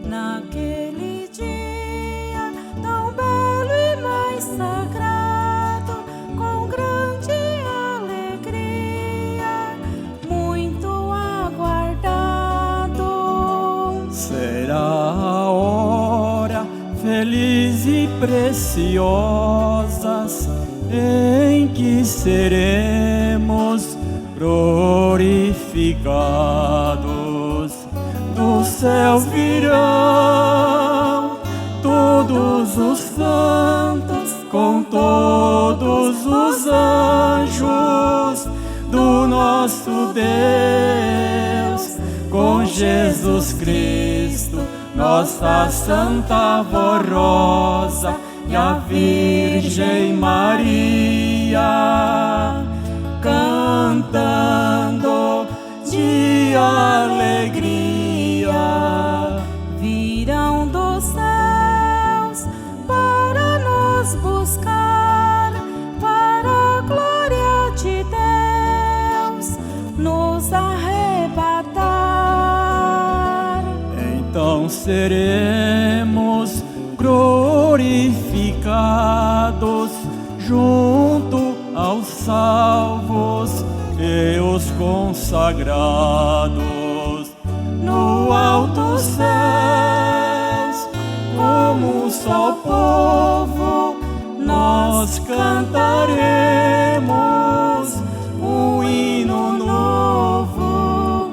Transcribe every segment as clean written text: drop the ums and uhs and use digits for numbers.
Naquele dia tão belo e mais sagrado, com grande alegria, muito aguardado. Será a hora feliz e preciosas em que seremos glorificados. Do céu virão todos os santos, com todos os anjos do nosso Deus, com Jesus Cristo, nossa Santa Vó Rosa, e a Virgem Maria, cantando de alegria. Virão dos céus para nos buscar, para a glória de Deus nos arrebatar. Então seremos glorificados junto aos salvos e os consagrados no alto céus. Como um só povo nós cantaremos um hino novo,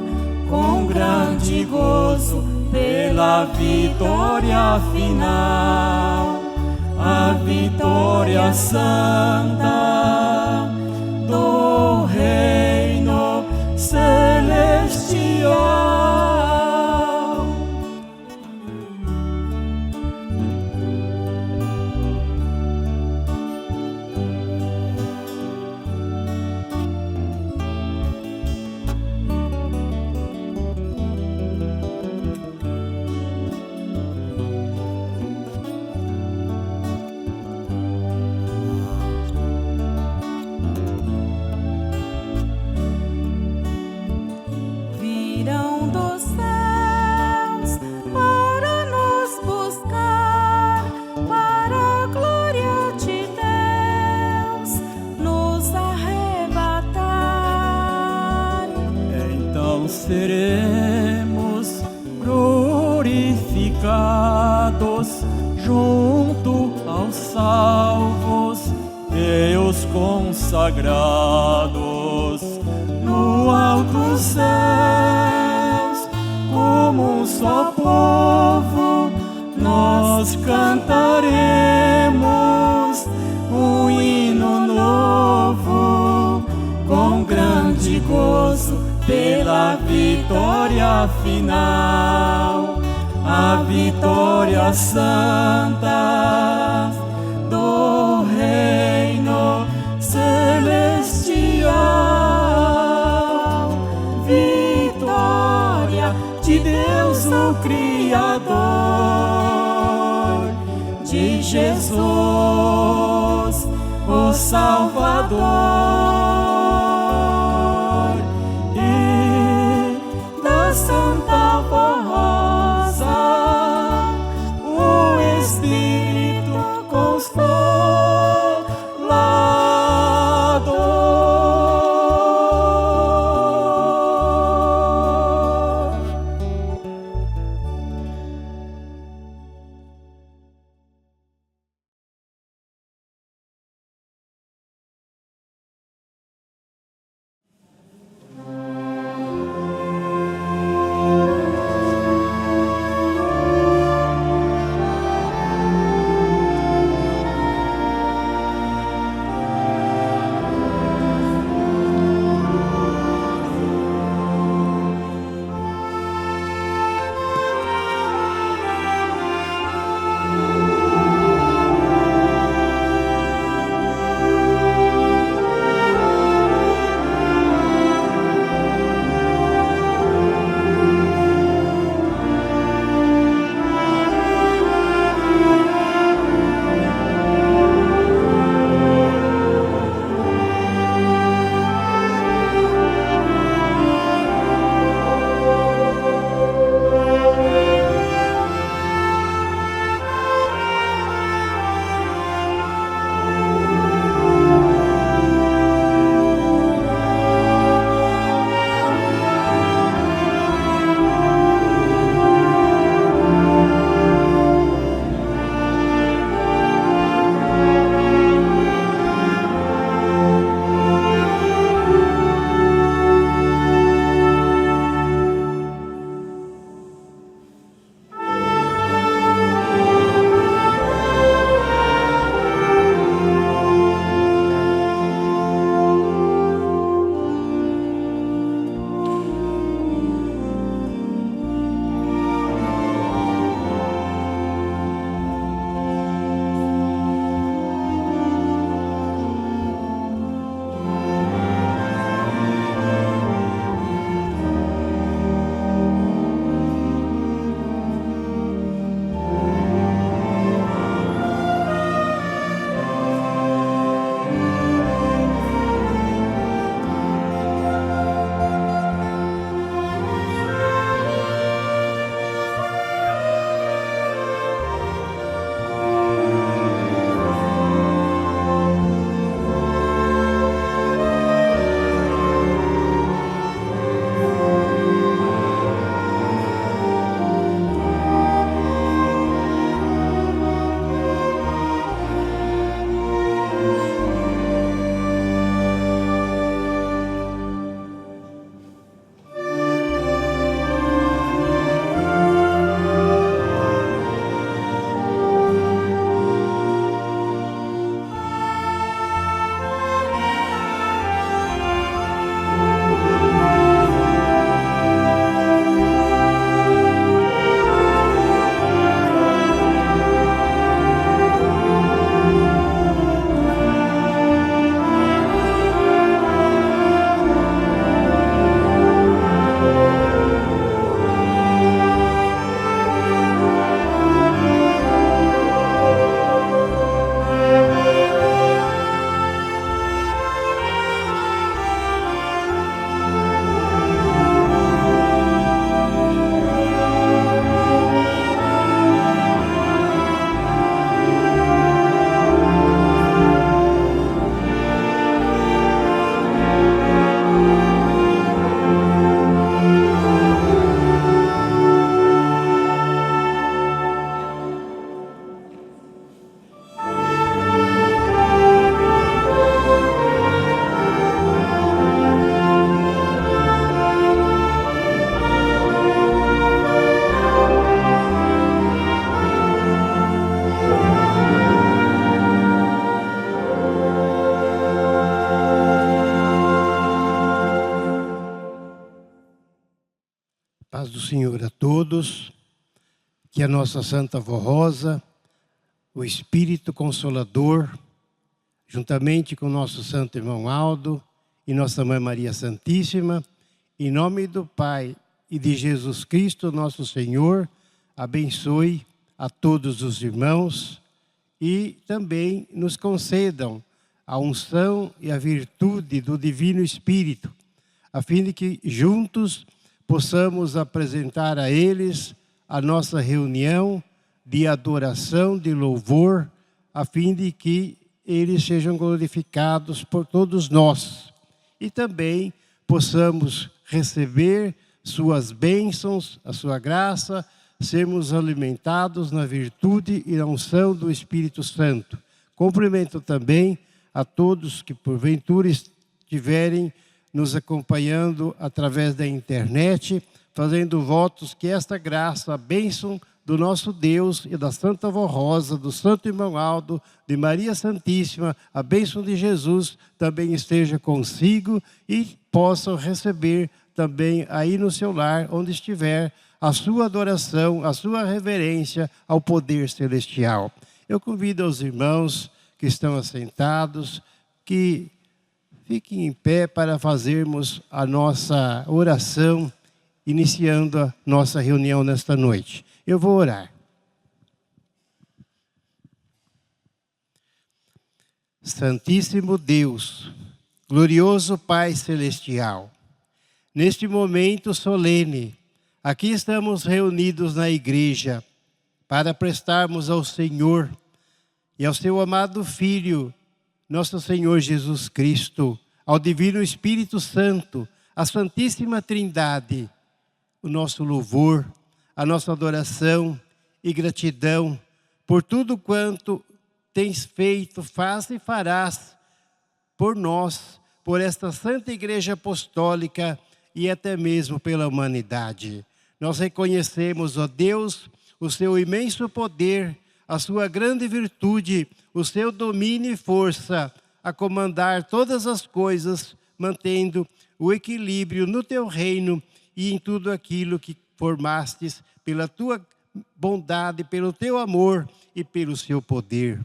com grande gozo pela vitória final, a vitória santa do reino celestial. Virão dos céus para nos buscar, para a glória de Deus nos arrebatar. Então seremos glorificados junto aos salvos e os consagrados no alto céus. Como um só povo nós cantaremos um hino novo, com grande gozo pela vitória final, a vitória santa do reino celestial. Vitória de Deus o Criador, de Jesus o Salvador. todos, que a nossa Santa Vó Rosa, o Espírito Consolador, juntamente com nosso Santo Irmão Aldo e Nossa Mãe Maria Santíssima, em nome do Pai e de Jesus Cristo, nosso Senhor, abençoe a todos os irmãos e também nos concedam a unção e a virtude do Divino Espírito, a fim de que juntos possamos apresentar a eles a nossa reunião de adoração, de louvor, a fim de que eles sejam glorificados por todos nós. E também possamos receber suas bênçãos, a sua graça, sermos alimentados na virtude e na unção do Espírito Santo. Cumprimento também a todos que porventura estiverem nos acompanhando através da internet, fazendo votos que esta graça, a bênção do nosso Deus e da Santa Vó Rosa, do Santo Irmão Aldo, de Maria Santíssima, a bênção de Jesus também esteja consigo e possam receber também aí no seu lar, onde estiver, a sua adoração, a sua reverência ao poder celestial. Eu convido aos irmãos que estão assentados, que fiquem em pé para fazermos a nossa oração, iniciando a nossa reunião nesta noite. Eu vou orar. Santíssimo Deus, glorioso Pai Celestial, neste momento solene, aqui estamos reunidos na igreja para prestarmos ao Senhor e ao seu amado Filho, nosso Senhor Jesus Cristo, ao Divino Espírito Santo, à Santíssima Trindade, o nosso louvor, a nossa adoração e gratidão por tudo quanto tens feito, faz e farás por nós, por esta Santa Igreja Apostólica e até mesmo pela humanidade. Nós reconhecemos, ó Deus, o seu imenso poder, a sua grande virtude, o seu domínio e força a comandar todas as coisas, mantendo o equilíbrio no teu reino e em tudo aquilo que formastes pela tua bondade, pelo teu amor e pelo seu poder.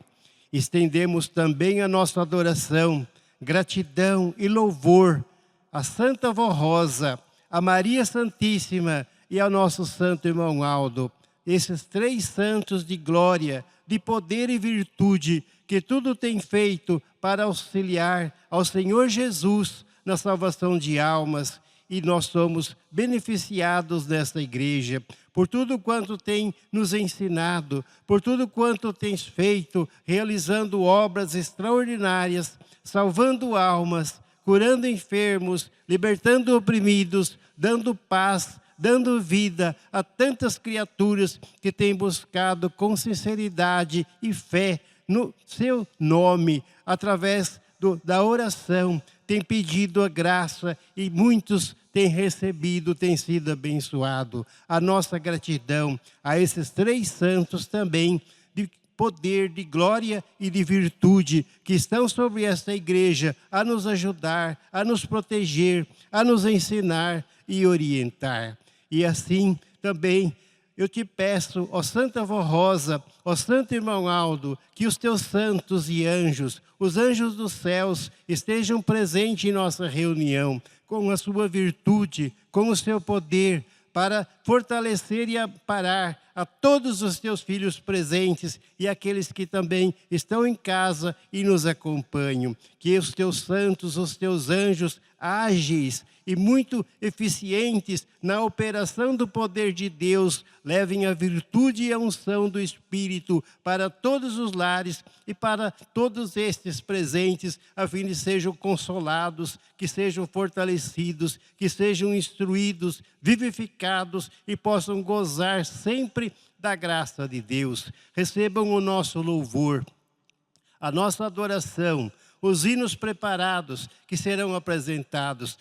Estendemos também a nossa adoração, gratidão e louvor à Santa Vó Rosa, a Maria Santíssima e ao nosso Santo Irmão Aldo, esses três santos de glória, de poder e virtude, que tudo tem feito para auxiliar ao Senhor Jesus na salvação de almas, e nós somos beneficiados desta igreja, por tudo quanto tem nos ensinado, por tudo quanto tens feito, realizando obras extraordinárias, salvando almas, curando enfermos, libertando oprimidos, dando paz, dando vida a tantas criaturas que têm buscado com sinceridade e fé no seu nome, através da oração, tem pedido a graça e muitos têm recebido, têm sido abençoados. A nossa gratidão a esses três santos também, de poder, de glória e de virtude, que estão sobre esta igreja a nos ajudar, a nos proteger, a nos ensinar e orientar. E assim também eu te peço, ó Santa Vó Rosa, ó Santo Irmão Aldo, que os teus santos e anjos, os anjos dos céus, estejam presentes em nossa reunião, com a sua virtude, com o seu poder, para fortalecer e amparar a todos os teus filhos presentes e aqueles que também estão em casa e nos acompanham. Que os teus santos, os teus anjos ágeis e muito eficientes na operação do poder de Deus, levem a virtude e a unção do Espírito para todos os lares e para todos estes presentes, a fim de sejam consolados, que sejam fortalecidos, que sejam instruídos, vivificados e possam gozar sempre da graça de Deus. Recebam o nosso louvor, a nossa adoração, os hinos preparados que serão apresentados,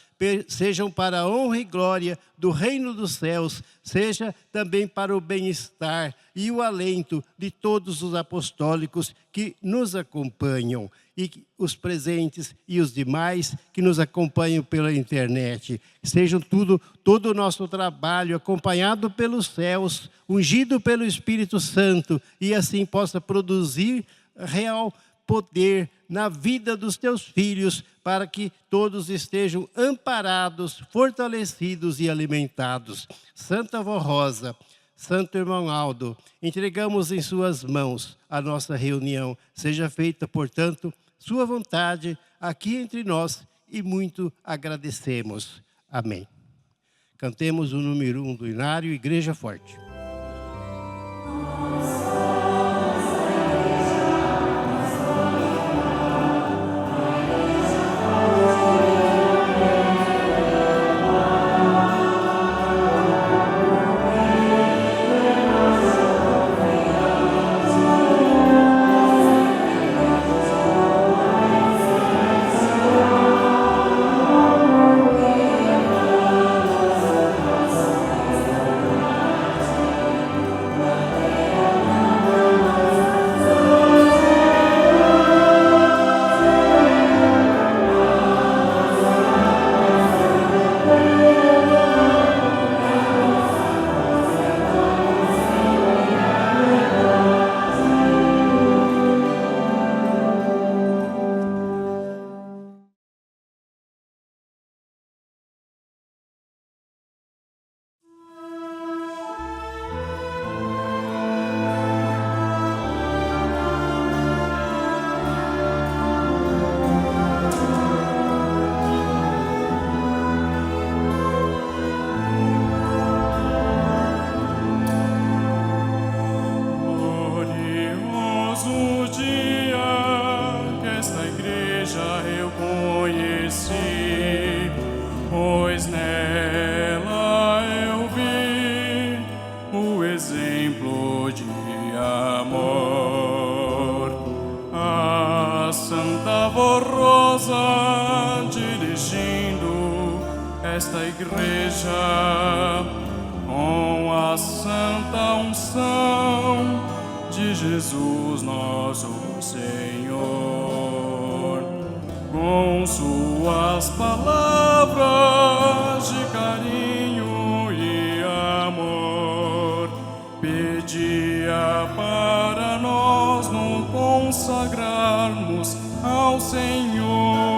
sejam para a honra e glória do reino dos céus, seja também para o bem-estar e o alento de todos os apostólicos que nos acompanham. e os presentes e os demais que nos acompanham pela internet. Sejam todo o nosso trabalho acompanhado pelos céus, ungido pelo Espírito Santo, e assim possa produzir real poder na vida dos teus filhos, para que todos estejam amparados, fortalecidos e alimentados. Santa Vó Rosa, Santo Irmão Aldo, entregamos em suas mãos a nossa reunião. Seja feita, portanto, sua vontade aqui entre nós, e muito agradecemos. Amém. Cantemos o número 1 do Inário, Igreja Forte. Esta igreja com a santa unção de Jesus nosso Senhor, com suas palavras de carinho e amor, pedia para nós nos consagrarmos ao Senhor.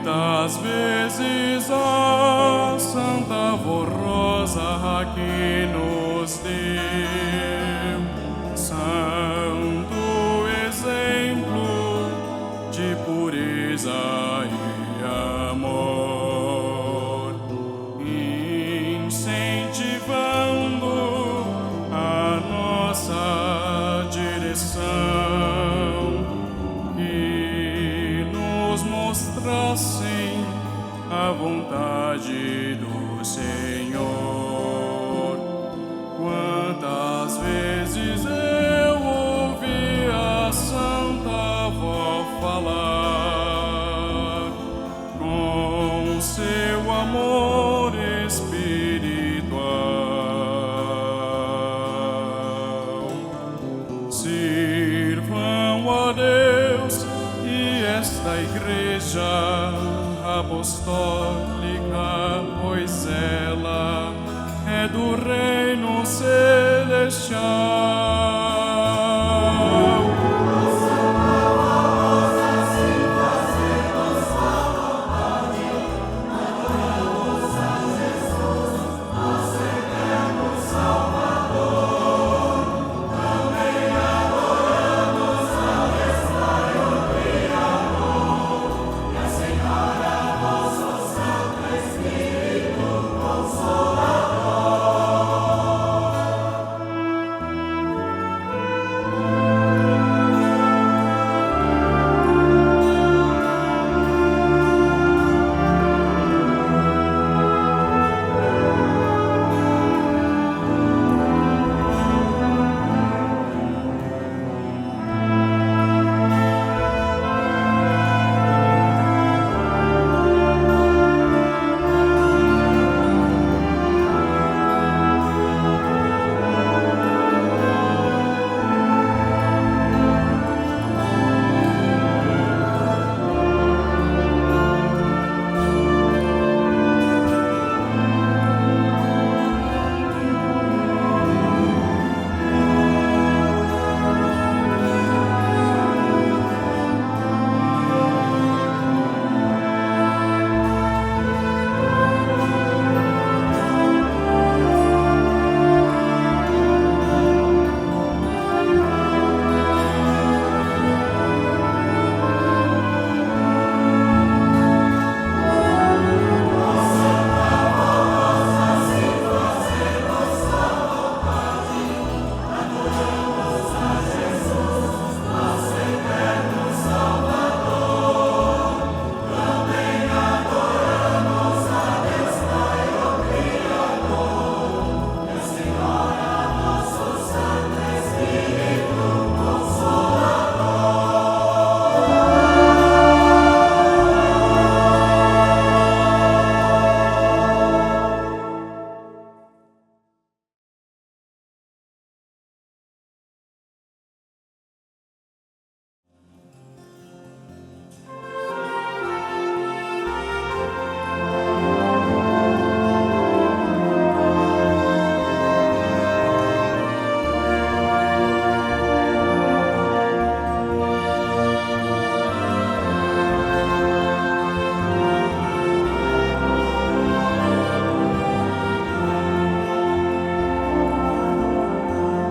Muitas vezes a Santa Vó Rosa que nos deu santo exemplo de pureza e amor, incentivando a nossa direção, que nos mostrassem a vontade do Senhor. Quantas vezes eu ouvi a Santa Vó falar com seu amor espiritual. Sirvam a Deus e esta igreja apostólica, pois ela é do reino celestial.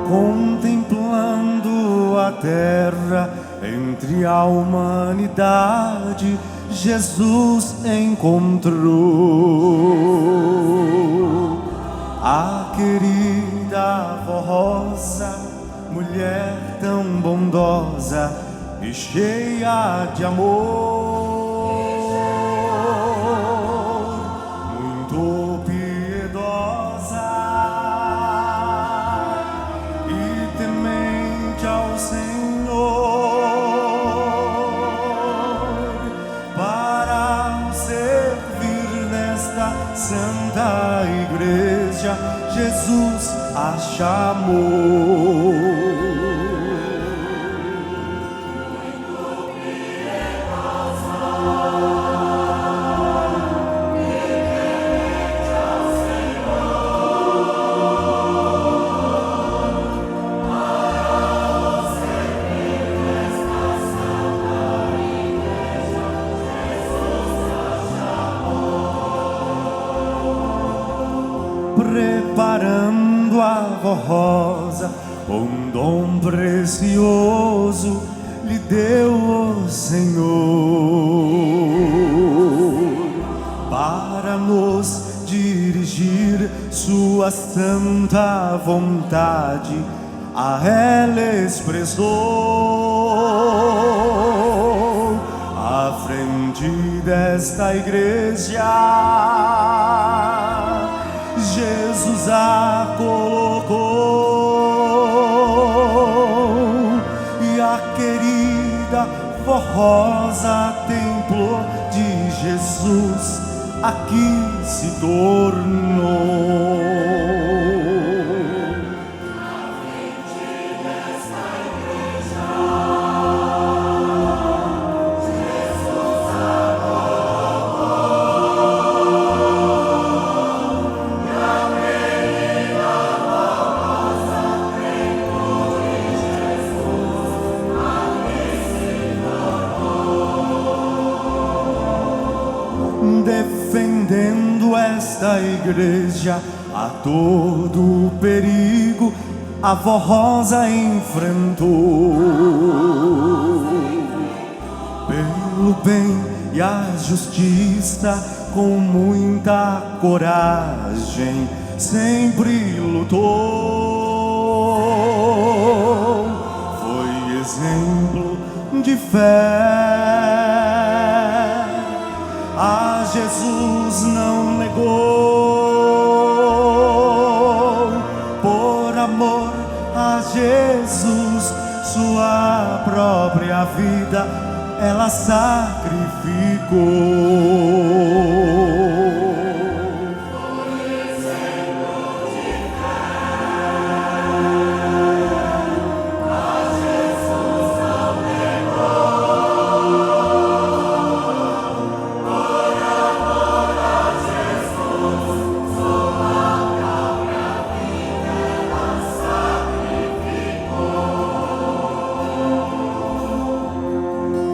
contemplando a terra, entre a humanidade, Jesus encontrou a querida avó Rosa, mulher tão bondosa e cheia de amor, muito piedosa e temente ao Senhor, para o servir nesta santa igreja, Jesus a chamou. Preparando a avó Rosa, um dom precioso lhe deu o Senhor, para nos dirigir sua santa vontade, a ela expressou à frente desta igreja. Jesus a colocou e a querida vó Rosa, templo de Jesus, aqui se tornou. Defendendo esta igreja a todo perigo, a avó Rosa enfrentou. Pelo bem e a justiça, com muita coragem, sempre lutou. Foi exemplo de fé. A Jesus não negou, por amor a Jesus, sua própria vida ela sacrificou.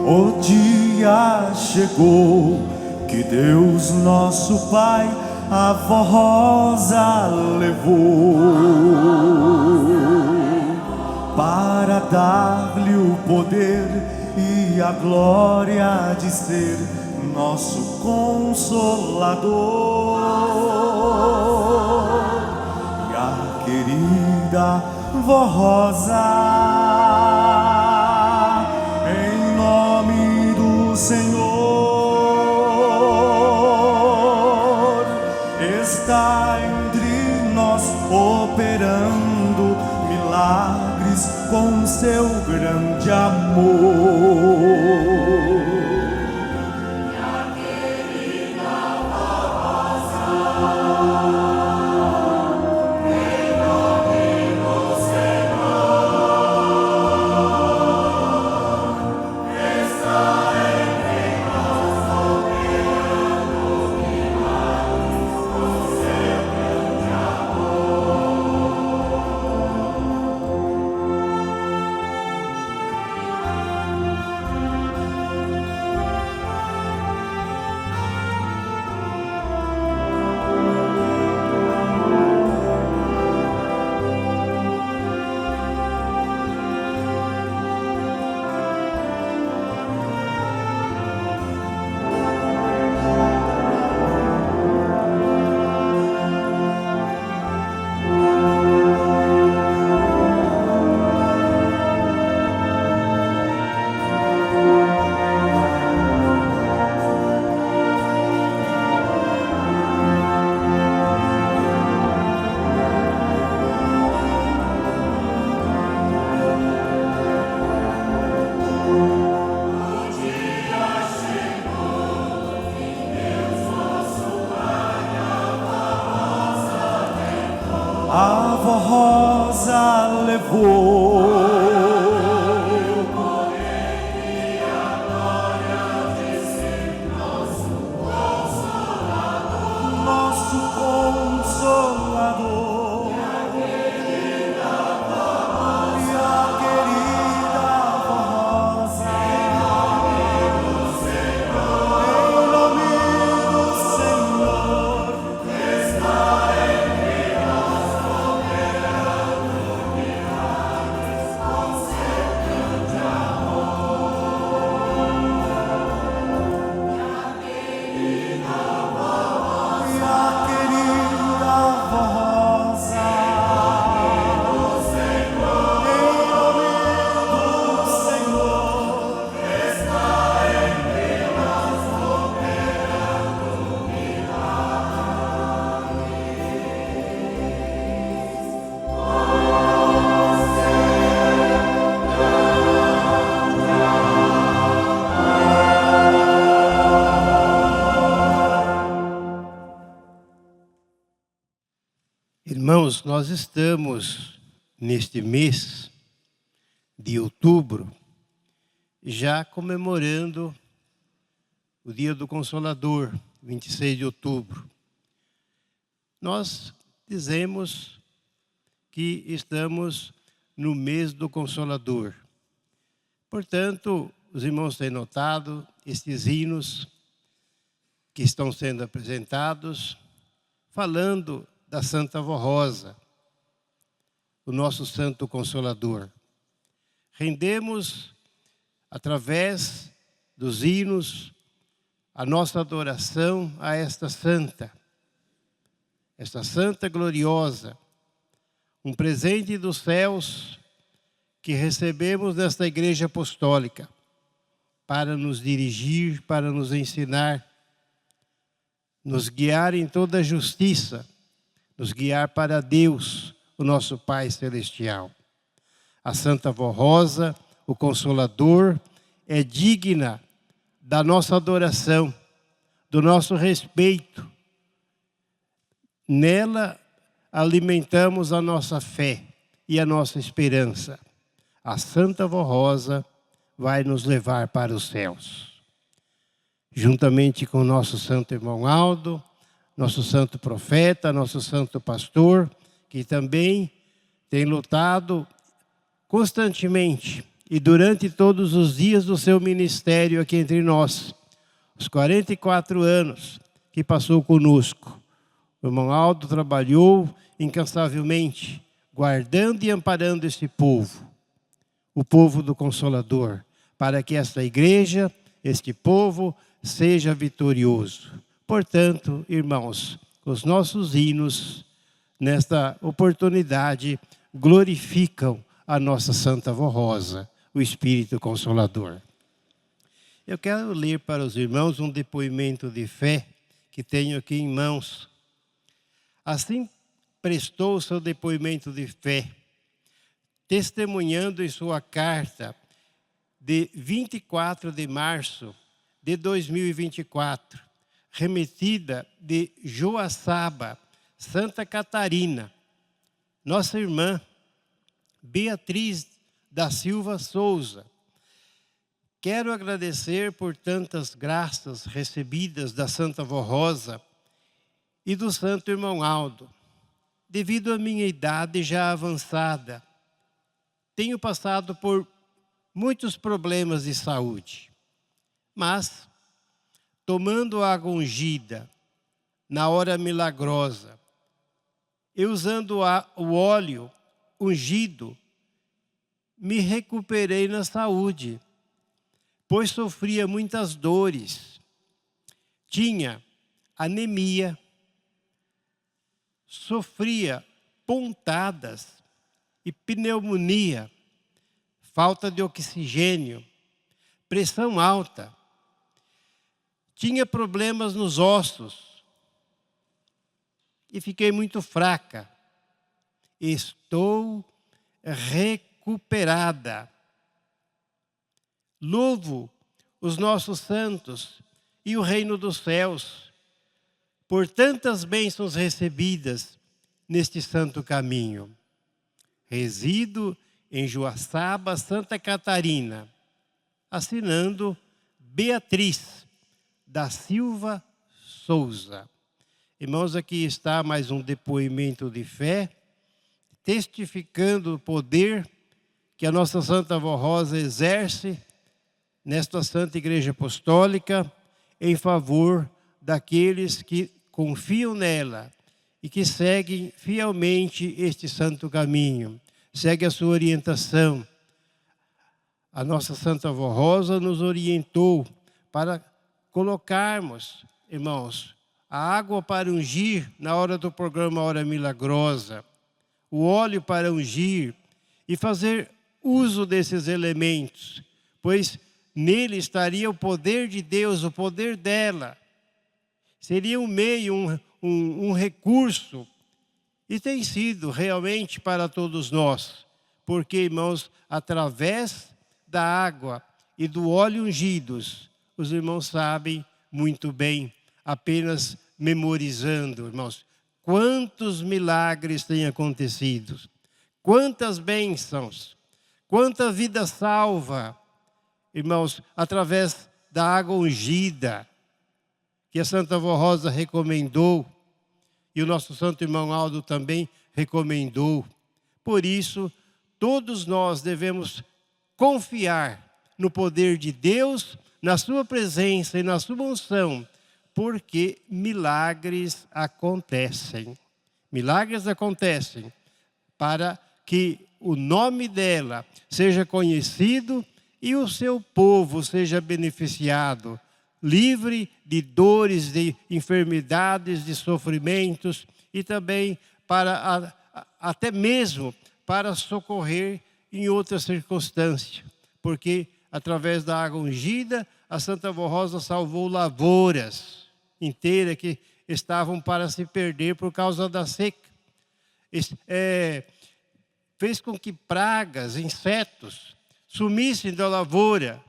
O dia chegou que Deus nosso Pai a avó Rosa levou, para dar-lhe o poder e a glória de ser nosso Consolador. E a querida vó Rosa, Senhor, está entre nós operando milagres com seu grande amor. levou. Nosso Consolador, e a querida voz, em nome do Senhor, está entre nós operando milagres com seu grande amor. E a querida Rosa, em nome do Senhor, está entre nós operando Irmãos, nós estamos neste mês de outubro já comemorando o Dia do Consolador, 26 de outubro. Nós dizemos que estamos no mês do Consolador. Portanto, os irmãos têm notado estes hinos que estão sendo apresentados, falando da Santa Vó Rosa, o nosso Santo Consolador. Rendemos, através dos hinos, a nossa adoração a esta santa gloriosa, um presente dos céus que recebemos desta Igreja Apostólica para nos dirigir, para nos ensinar, nos guiar em toda a justiça, nos guiar para Deus, o nosso Pai Celestial. A Santa Vó Rosa, o Consolador, é digna da nossa adoração, do nosso respeito. Nela alimentamos a nossa fé e a nossa esperança. A Santa Vó Rosa vai nos levar para os céus. Juntamente com o nosso Santo Irmão Aldo, nosso santo profeta, nosso santo pastor, que também tem lutado constantemente e durante todos os dias do seu ministério aqui entre nós, os 44 anos que passou conosco. O irmão Aldo trabalhou incansavelmente, guardando e amparando este povo, o povo do Consolador, para que esta igreja, este povo, seja vitorioso. Portanto, irmãos, os nossos hinos, nesta oportunidade, glorificam a nossa Santa Vó Rosa, o Espírito Consolador. Eu quero ler para os irmãos um depoimento de fé que tenho aqui em mãos. Assim prestou seu depoimento de fé, testemunhando em sua carta de 24 de março de 2024, remetida de Joaçaba, Santa Catarina, nossa irmã Beatriz da Silva Souza. Quero agradecer por tantas graças recebidas da Santa Vó Rosa e do Santo Irmão Aldo. Devido à minha idade já avançada, tenho passado por muitos problemas de saúde, mas tomando água ungida na hora milagrosa e usando o óleo ungido, me recuperei na saúde, pois sofria muitas dores. Tinha anemia, sofria pontadas e pneumonia, falta de oxigênio, pressão alta. Tinha problemas nos ossos e fiquei muito fraca. Estou recuperada. Louvo os nossos santos e o reino dos céus por tantas bênçãos recebidas neste santo caminho. Resido em Joaçaba, Santa Catarina. Assinando Beatriz da Silva Souza. Irmãos, aqui está mais um depoimento de fé, testificando o poder que a nossa Santa Avó Rosa exerce nesta Santa Igreja Apostólica em favor daqueles que confiam nela e que seguem fielmente este santo caminho, segue a sua orientação. A nossa Santa Avó Rosa nos orientou para colocarmos, irmãos, a água para ungir na hora do programa Hora Milagrosa, o óleo para ungir e fazer uso desses elementos, pois nele estaria o poder de Deus, o poder dela. Seria um meio, um recurso, e tem sido realmente para todos nós, porque, irmãos, através da água e do óleo ungidos, os irmãos sabem muito bem, apenas memorizando, irmãos, quantos milagres têm acontecido, quantas bênçãos, quanta vida salva, irmãos, através da água ungida, que a Santa Avó Rosa recomendou, e o nosso santo irmão Aldo também recomendou. Por isso, todos nós devemos confiar no poder de Deus, na sua presença e na sua unção, porque milagres acontecem. Milagres acontecem para que o nome dela seja conhecido e o seu povo seja beneficiado, livre de dores, de enfermidades, de sofrimentos e também para até mesmo para socorrer em outras circunstâncias, porque através da água ungida a Santa Avó Rosa salvou lavouras inteiras que estavam para se perder por causa da seca. Fez com que pragas, insetos sumissem da lavoura,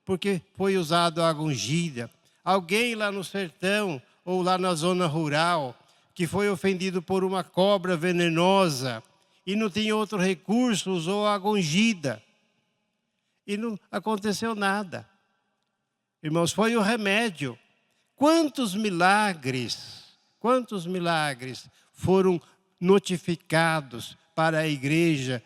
porque foi usado a água ungida. Alguém lá no sertão ou lá na zona rural que foi ofendido por uma cobra venenosa e não tinha outro recurso, usou a água ungida. E não aconteceu nada. Irmãos, foi o remédio. Quantos milagres foram notificados para a igreja,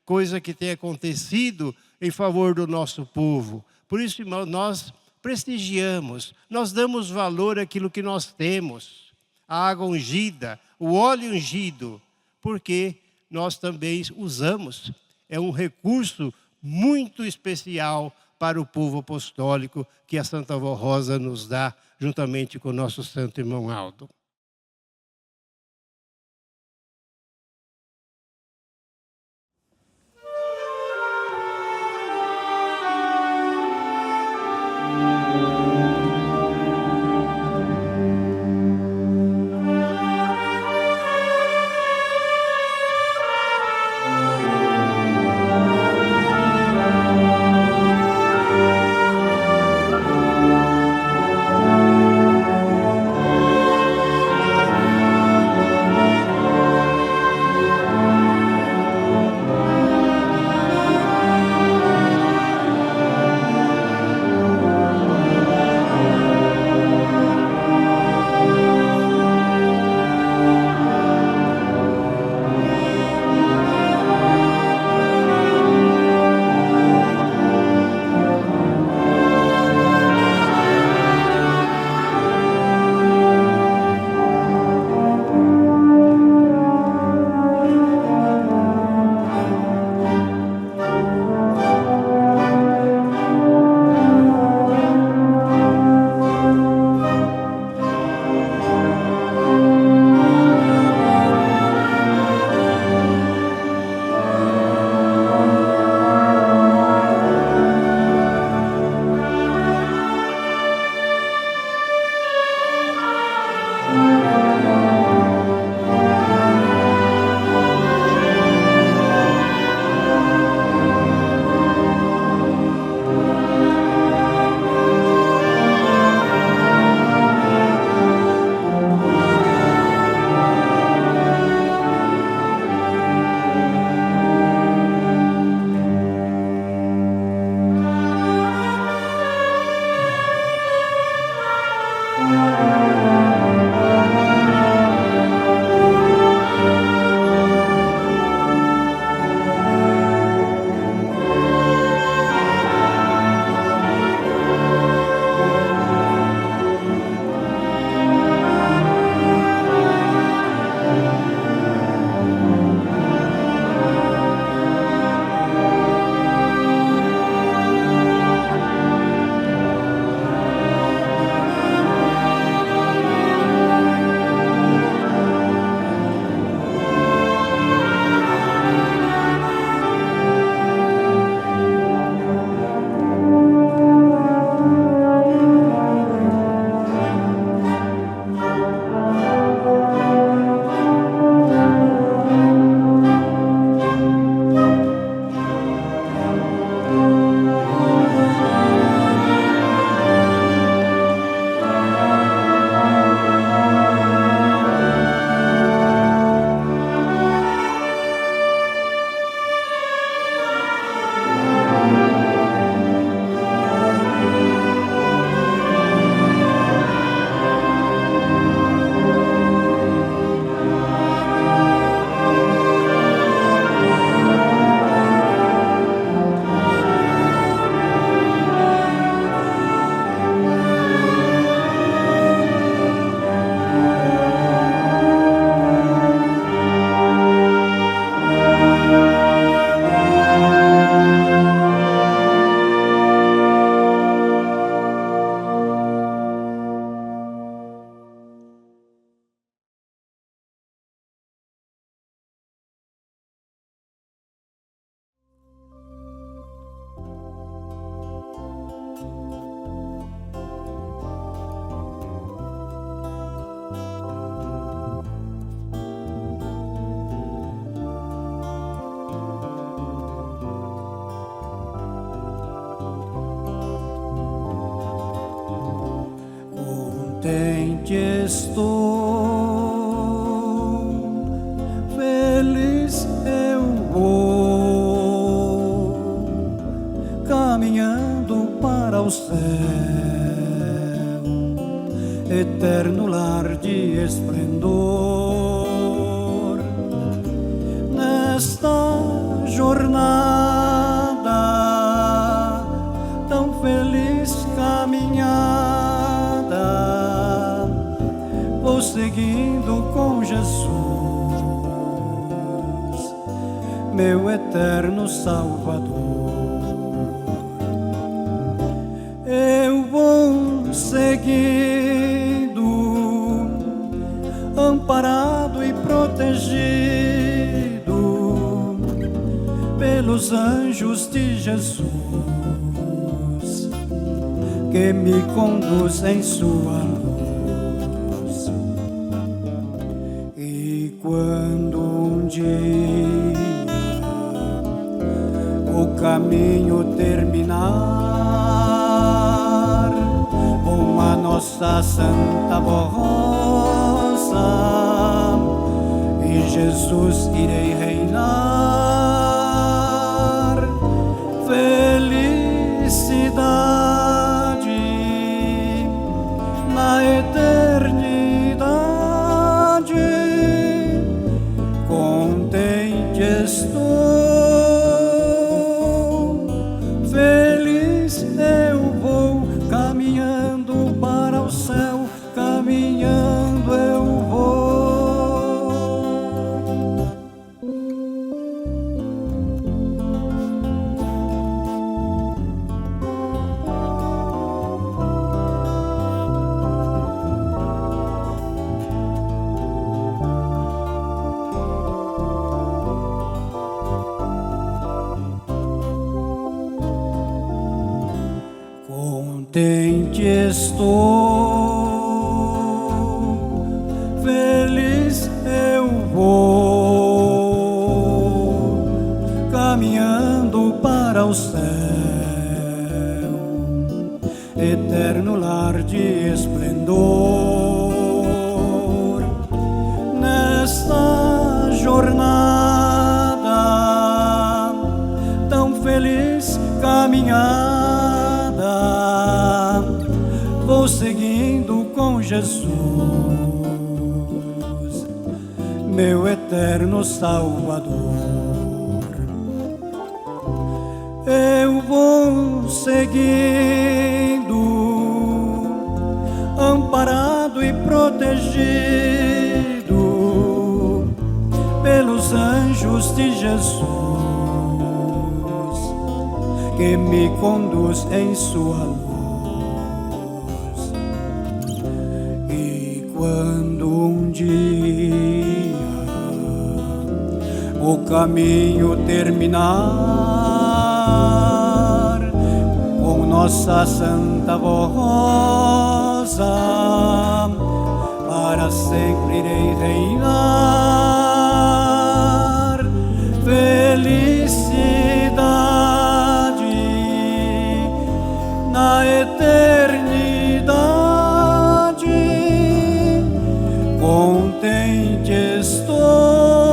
coisa que tem acontecido em favor do nosso povo. Por isso, irmãos, nós prestigiamos, nós damos valor àquilo que nós temos, a água ungida, o óleo ungido, porque nós também usamos. É um recurso muito especial para o povo apostólico que a Santa Avó Rosa nos dá, juntamente com o nosso santo irmão Aldo. Contente estou, feliz eu vou, caminhando para o céu, eterno lar de esplendor. Nesta jornada tão feliz caminhada, vou seguindo com Jesus, meu eterno Salvador. Eu vou seguindo, amparado e protegido pelos anjos de Jesus, que me conduz em sua luz. E quando um dia o caminho terminar, com a nossa Santa Rosa, em Jesus irei reinar. Felicidade na eternidade, contente estou, feliz eu vou, caminhando para o céu, caminhando eu vou. Contente estou, feliz eu vou, caminhando para o céu, eterno lar de esplendor. Nesta jornada tão feliz caminhada, vou seguindo com Jesus, meu eterno Salvador. Eu vou seguindo, amparado e protegido pelos anjos de Jesus, que me conduz em sua luz. E quando um dia o caminho terminar, com nossa Santa Rosa, para sempre irei reinar. Felicidade na eternidade, contente estou,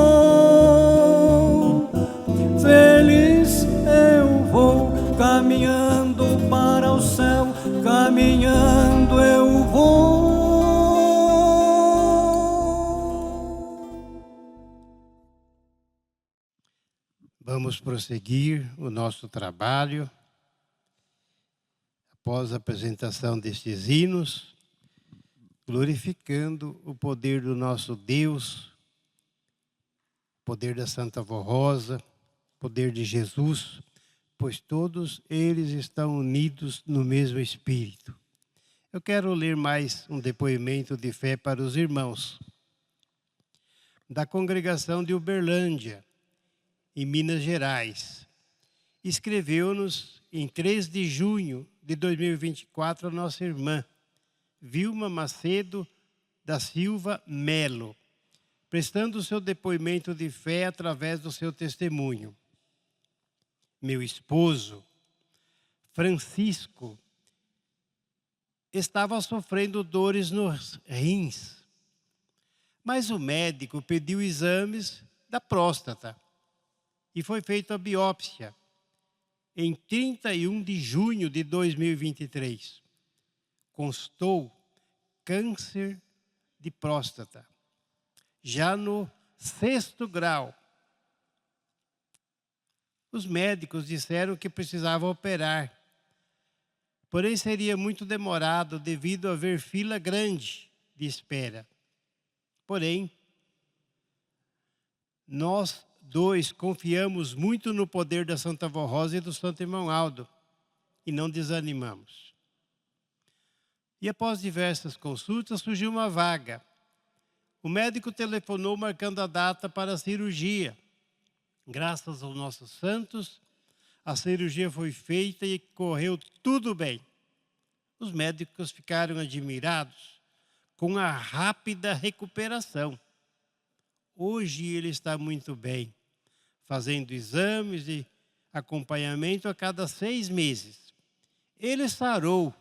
feliz eu vou, caminhando para o céu, caminhando eu vou. Vamos prosseguir o nosso trabalho. Após a apresentação destes hinos, glorificando o poder do nosso Deus, o poder da Santa Vó Rosa, o poder de Jesus, pois todos eles estão unidos no mesmo Espírito. Eu quero ler mais um depoimento de fé para os irmãos da congregação de Uberlândia, em Minas Gerais. Escreveu-nos em 3 de junho de 2024 a nossa irmã Vilma Macedo da Silva Melo, prestando o seu depoimento de fé através do seu testemunho. Meu esposo, Francisco, estava sofrendo dores nos rins. Mas o médico pediu exames da próstata e foi feita a biópsia em 31 de junho de 2023. Constou câncer de próstata, já no 6º grau. Os médicos disseram que precisava operar, porém seria muito demorado devido a haver fila grande de espera. Porém, nós dois confiamos muito no poder da Santa Avó Rosa e do Santo Irmão Aldo e não desanimamos. E após diversas consultas surgiu uma vaga. O médico telefonou marcando a data para a cirurgia. Graças aos nossos santos, a cirurgia foi feita e correu tudo bem. Os médicos ficaram admirados com a rápida recuperação. Hoje ele está muito bem, fazendo exames e acompanhamento a cada 6 meses. Ele sarou.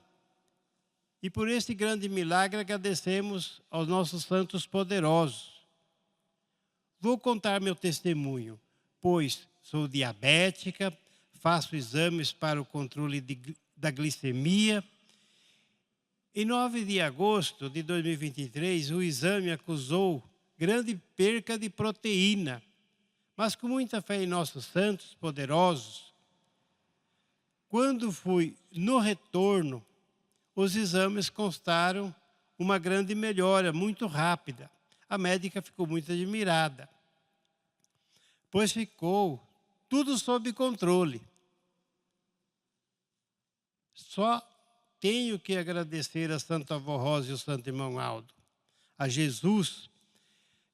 E por esse grande milagre agradecemos aos nossos santos poderosos. Vou contar meu testemunho, pois sou diabética, faço exames para o controle da glicemia. Em 9 de agosto de 2023, o exame acusou grande perca de proteína, mas com muita fé em nossos santos poderosos, quando fui no retorno, os exames constaram uma grande melhora, muito rápida. A médica ficou muito admirada, pois ficou tudo sob controle. Só tenho que agradecer a Santa Avó Rosa e o Santo Irmão Aldo, a Jesus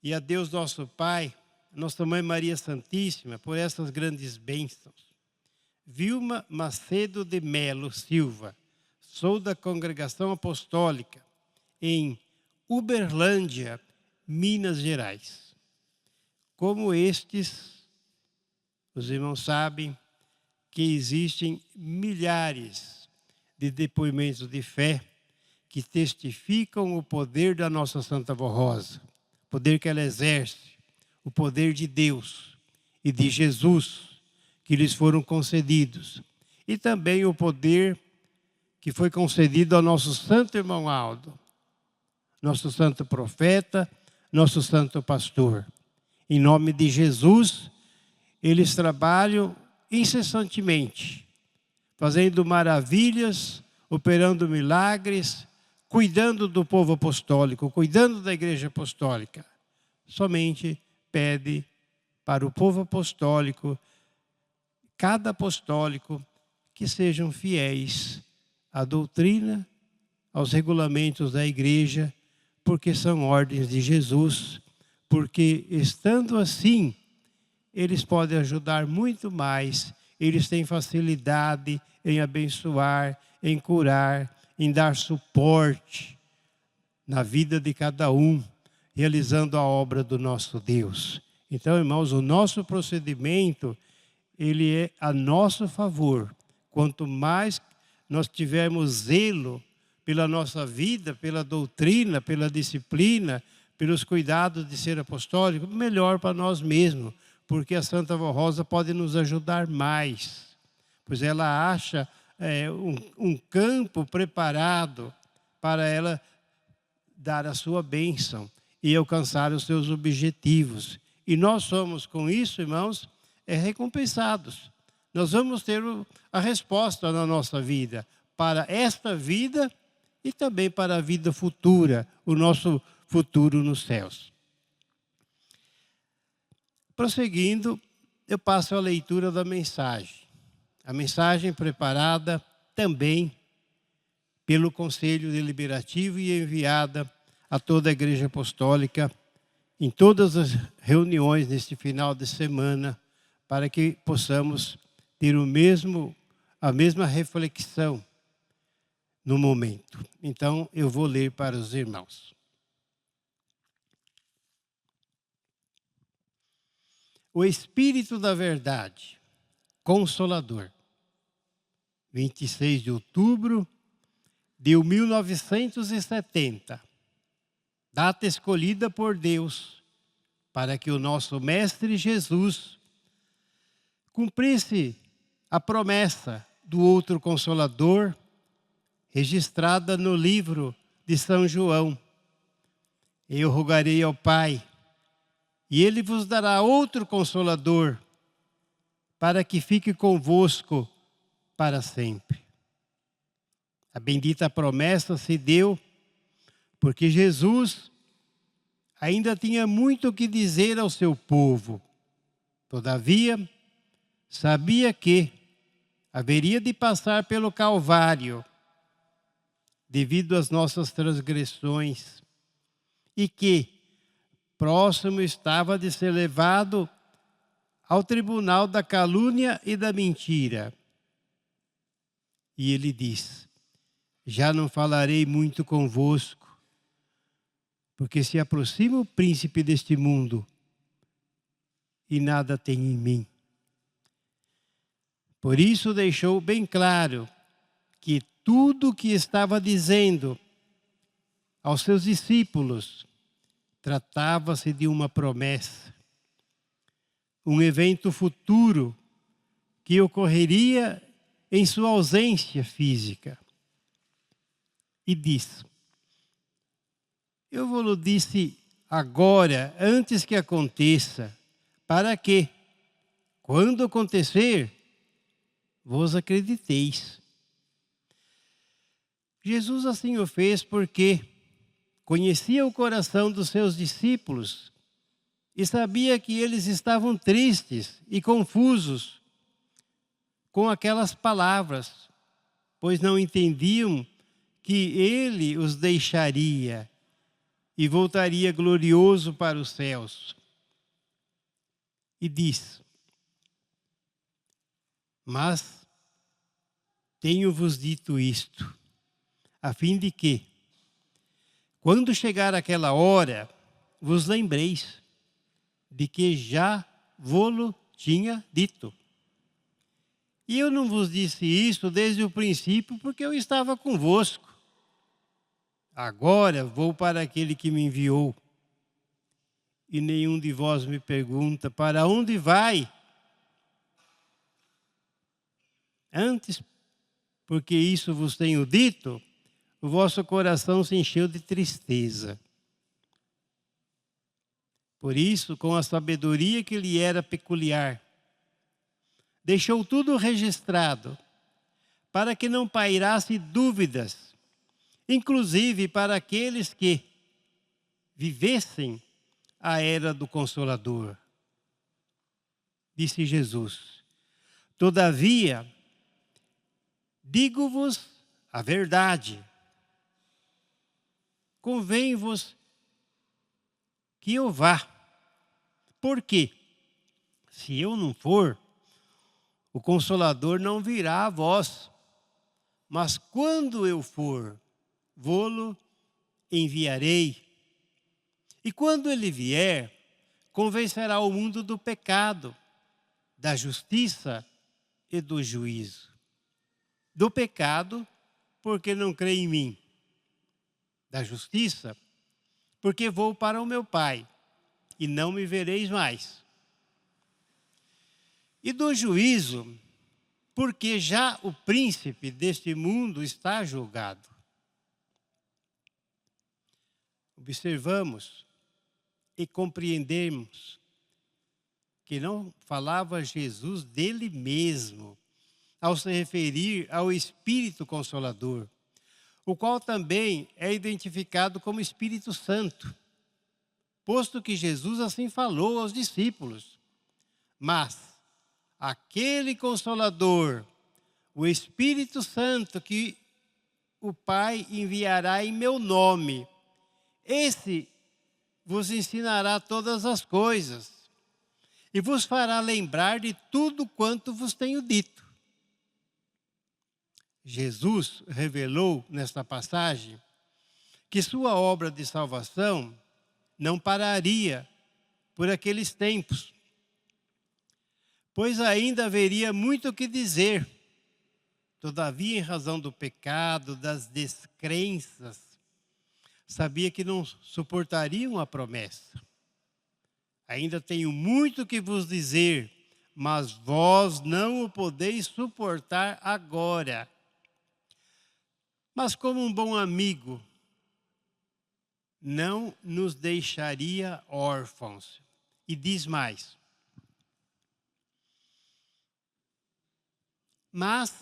e a Deus nosso Pai, Nossa Mãe Maria Santíssima, por essas grandes bênçãos. Vilma Macedo de Melo Silva, sou da Congregação Apostólica em Uberlândia, Minas Gerais. Como estes, os irmãos sabem que existem milhares de depoimentos de fé que testificam o poder da nossa Santa Avó Rosa, o poder que ela exerce, o poder de Deus e de Jesus que lhes foram concedidos, e também o poder que foi concedido ao nosso Santo Irmão Aldo, nosso santo profeta, nosso santo pastor. Em nome de Jesus, eles trabalham incessantemente, fazendo maravilhas, operando milagres, cuidando do povo apostólico, cuidando da igreja apostólica. Somente pede para o povo apostólico, cada apostólico, que sejam fiéis à doutrina, aos regulamentos da igreja, porque são ordens de Jesus, porque estando assim, eles podem ajudar muito mais, eles têm facilidade em abençoar, em curar, em dar suporte na vida de cada um, realizando a obra do nosso Deus. Então, irmãos, o nosso procedimento, ele é a nosso favor. Quanto mais nós tivermos zelo pela nossa vida, pela doutrina, pela disciplina, pelos cuidados de ser apostólico, melhor para nós mesmos, porque a Santa Avó Rosa pode nos ajudar mais, pois ela acha um campo preparado para ela dar a sua bênção e alcançar os seus objetivos. E nós somos, com isso, irmãos, recompensados. Nós vamos ter a resposta na nossa vida, para esta vida e também para a vida futura, o nosso futuro nos céus. Prosseguindo, eu passo a leitura da mensagem. A mensagem preparada também pelo Conselho Deliberativo e enviada a toda a Igreja Apostólica em todas as reuniões neste final de semana, para que possamos ter a mesma reflexão no momento. Então, eu vou ler para os irmãos. O Espírito da Verdade, Consolador. 26 de outubro de 1970, data escolhida por Deus para que o nosso Mestre Jesus cumprisse a promessa do outro Consolador, registrada no livro de São João. Eu rogarei ao Pai, e Ele vos dará outro Consolador, para que fique convosco para sempre. A bendita promessa se deu porque Jesus ainda tinha muito o que dizer ao seu povo. Todavia, sabia que haveria de passar pelo Calvário devido às nossas transgressões e que próximo estava de ser levado ao tribunal da calúnia e da mentira. E ele diz: já não falarei muito convosco, porque se aproxima o príncipe deste mundo e nada tem em mim. Por isso deixou bem claro que tudo o que estava dizendo aos seus discípulos tratava-se de uma promessa, um evento futuro que ocorreria em sua ausência física. E diz: eu vos disse agora, antes que aconteça, para que, quando acontecer, vos acrediteis. Jesus assim o fez porque conhecia o coração dos seus discípulos e sabia que eles estavam tristes e confusos com aquelas palavras, pois não entendiam que ele os deixaria e voltaria glorioso para os céus. E diz: mas tenho-vos dito isto, a fim de que, quando chegar aquela hora, vos lembreis de que já vô-lo tinha dito. E eu não vos disse isso desde o princípio, porque eu estava convosco. Agora vou para aquele que me enviou. E nenhum de vós me pergunta: para onde vai? Antes, porque isso vos tenho dito, o vosso coração se encheu de tristeza. Por isso, com a sabedoria que lhe era peculiar, deixou tudo registrado, para que não pairasse dúvidas, inclusive para aqueles que vivessem a era do Consolador. Disse Jesus: todavia, digo-vos a verdade. Convém-vos que eu vá. Porque, se eu não for, o Consolador não virá a vós. Mas quando eu for, vô-lo enviarei. E quando ele vier, convencerá o mundo do pecado, da justiça e do juízo. Do pecado, porque não crê em mim. Da justiça, porque vou para o meu Pai, e não me vereis mais. E do juízo, porque já o príncipe deste mundo está julgado. Observamos e compreendemos que não falava Jesus dele mesmo, ao se referir ao Espírito Consolador, o qual também é identificado como Espírito Santo, posto que Jesus assim falou aos discípulos. Mas aquele Consolador, o Espírito Santo, que o Pai enviará em meu nome, esse vos ensinará todas as coisas e vos fará lembrar de tudo quanto vos tenho dito. Jesus revelou nesta passagem que sua obra de salvação não pararia por aqueles tempos, pois ainda haveria muito o que dizer Todavia, em razão do pecado, das descrenças, sabia que não suportariam a promessa. Ainda tenho muito que vos dizer, mas vós não o podeis suportar agora. Mas como um bom amigo, não nos deixaria órfãos. E diz mais. Mas,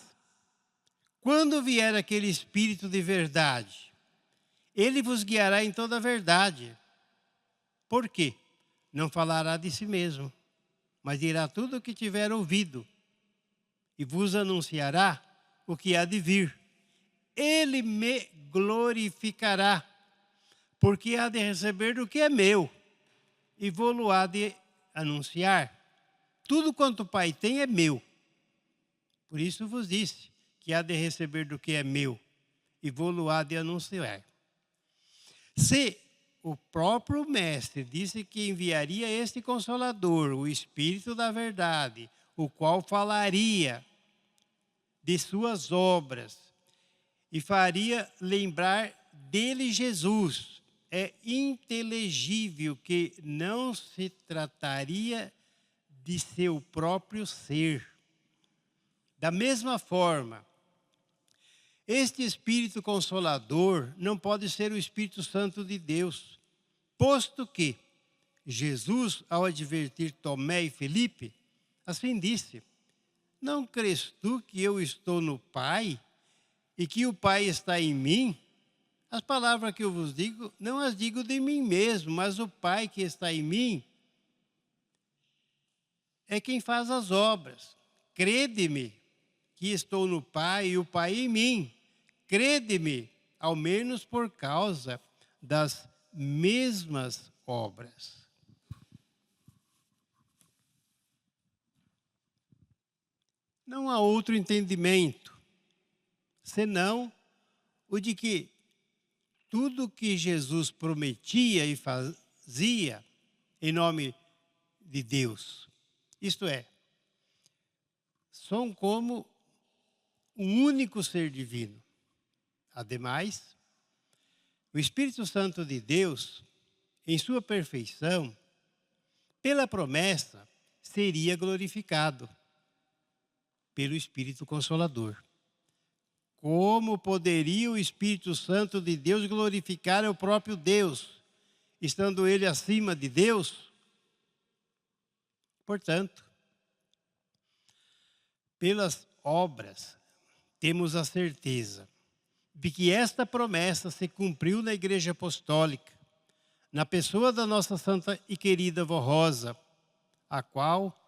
quando vier aquele Espírito de verdade, ele vos guiará em toda a verdade. Por quê? Não falará de si mesmo, mas dirá tudo o que tiver ouvido e vos anunciará o que há de vir. Ele me glorificará, porque há de receber do que é meu e vou-lo há de anunciar. Tudo quanto o Pai tem é meu. Por isso vos disse que há de receber do que é meu e vou-lo há de anunciar. Se o próprio Mestre disse que enviaria este Consolador, o Espírito da Verdade, o qual falaria de suas obras e faria lembrar dele Jesus, é inteligível que não se trataria de seu próprio ser. Da mesma forma, este Espírito Consolador não pode ser o Espírito Santo de Deus, posto que Jesus, ao advertir Tomé e Felipe, assim disse: não crês tu que eu estou no Pai e que o Pai está em mim? As palavras que eu vos digo, não as digo de mim mesmo, mas o Pai que está em mim é quem faz as obras. Crede-me que estou no Pai e o Pai em mim. Crede-me, ao menos por causa das mesmas obras. Não há outro entendimento, senão o de que tudo que Jesus prometia e fazia em nome de Deus, isto é, são como um único ser divino. Ademais, o Espírito Santo de Deus, em sua perfeição, pela promessa, seria glorificado pelo Espírito Consolador. Como poderia o Espírito Santo de Deus glorificar o próprio Deus, estando ele acima de Deus? Portanto, pelas obras, temos a certeza de que esta promessa se cumpriu na Igreja Apostólica, na pessoa da nossa santa e querida Vó Rosa, a qual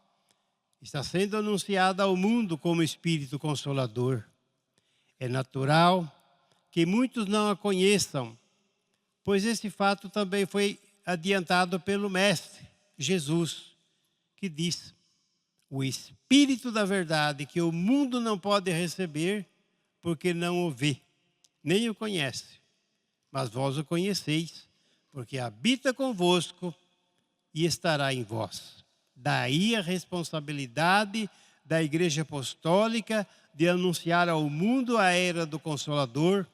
está sendo anunciada ao mundo como Espírito Consolador. É natural que muitos não a conheçam, pois esse fato também foi adiantado pelo Mestre Jesus, que diz: o Espírito da Verdade que o mundo não pode receber, porque não o vê, nem o conhece. Mas vós o conheceis, porque habita convosco e estará em vós. Daí a responsabilidade da Igreja Apostólica de anunciar ao mundo a era do Consolador,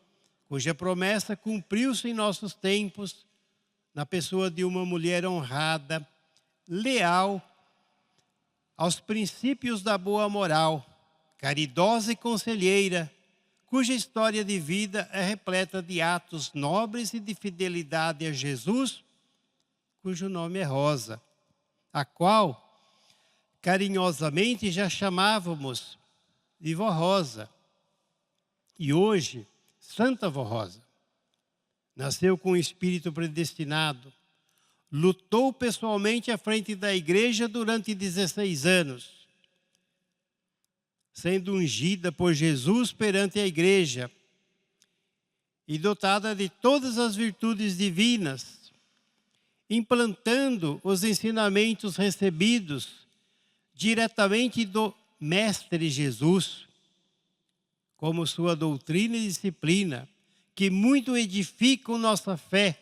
cuja promessa cumpriu-se em nossos tempos, na pessoa de uma mulher honrada, leal aos princípios da boa moral, caridosa e conselheira, cuja história de vida é repleta de atos nobres e de fidelidade a Jesus, cujo nome é Rosa, a qual carinhosamente já chamávamos de Vó Rosa. E hoje, Santa Vó Rosa. Nasceu com o espírito predestinado, lutou pessoalmente à frente da igreja durante 16 anos, sendo ungida por Jesus perante a igreja e dotada de todas as virtudes divinas, implantando os ensinamentos recebidos diretamente do Mestre Jesus, como sua doutrina e disciplina, que muito edificam nossa fé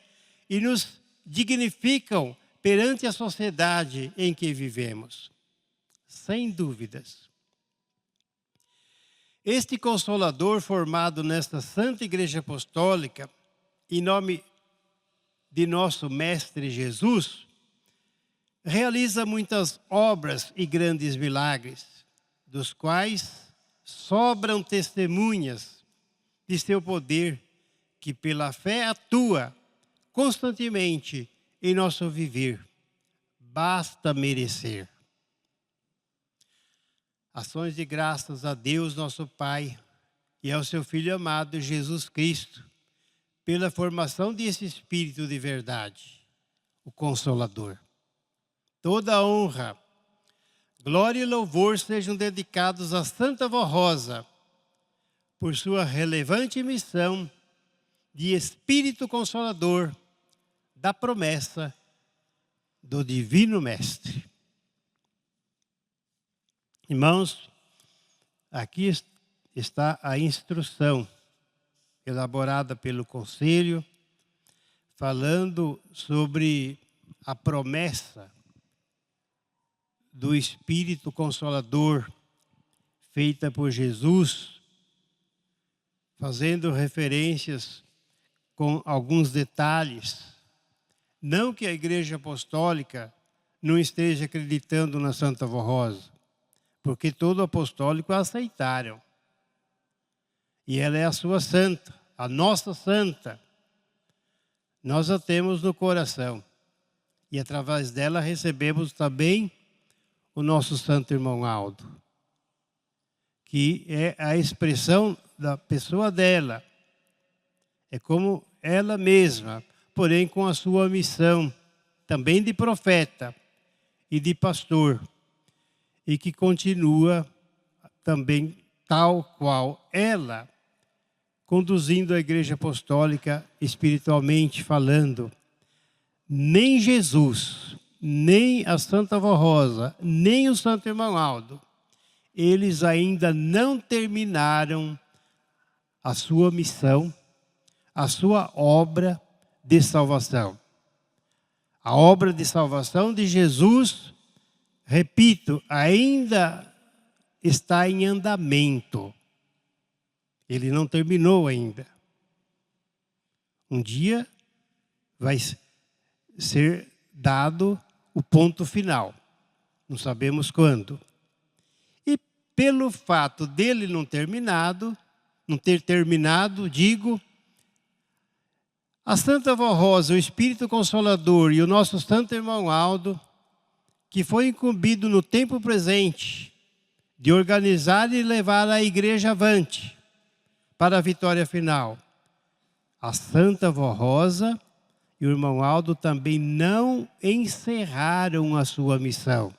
e nos dignificam perante a sociedade em que vivemos. Sem dúvidas. Este Consolador, formado nesta Santa Igreja Apostólica, em nome de nosso Mestre Jesus, realiza muitas obras e grandes milagres, dos quais sobram testemunhas de seu poder, que pela fé atua constantemente em nosso viver. Basta merecer. Ações de graças a Deus, nosso Pai, e ao seu Filho amado Jesus Cristo, pela formação desse Espírito de verdade, o Consolador. Toda a honra, glória e louvor sejam dedicados à Santa Vó Rosa, por sua relevante missão de Espírito Consolador da promessa do Divino Mestre. Irmãos, aqui está a instrução elaborada pelo Conselho, falando sobre a promessa do Espírito Consolador feita por Jesus, fazendo referências com alguns detalhes. Não que a Igreja Apostólica não esteja acreditando na Santa Vó Rosa, porque todo apostólico a aceitaram. E ela é a sua santa, a nossa santa. Nós a temos no coração. E através dela recebemos também o nosso santo irmão Aldo, que é a expressão da pessoa dela. É como ela mesma, porém com a sua missão, também de profeta e de pastor, e que continua também tal qual ela, conduzindo a Igreja Apostólica espiritualmente falando. Nem Jesus, nem a Santa Vó Rosa, nem o Santo Irmão Aldo, eles ainda não terminaram a sua missão, a sua obra de salvação. A obra de salvação de Jesus, repito, ainda está em andamento. Ele não terminou ainda. Um dia vai ser dado o ponto final. Não sabemos quando. E pelo fato dele não ter terminado, digo, a Santa Vó Rosa, o Espírito Consolador e o nosso Santo Irmão Aldo, que foi incumbido no tempo presente de organizar e levar a igreja avante para a vitória final. A Santa Vó Rosa e o irmão Aldo também não encerraram a sua missão.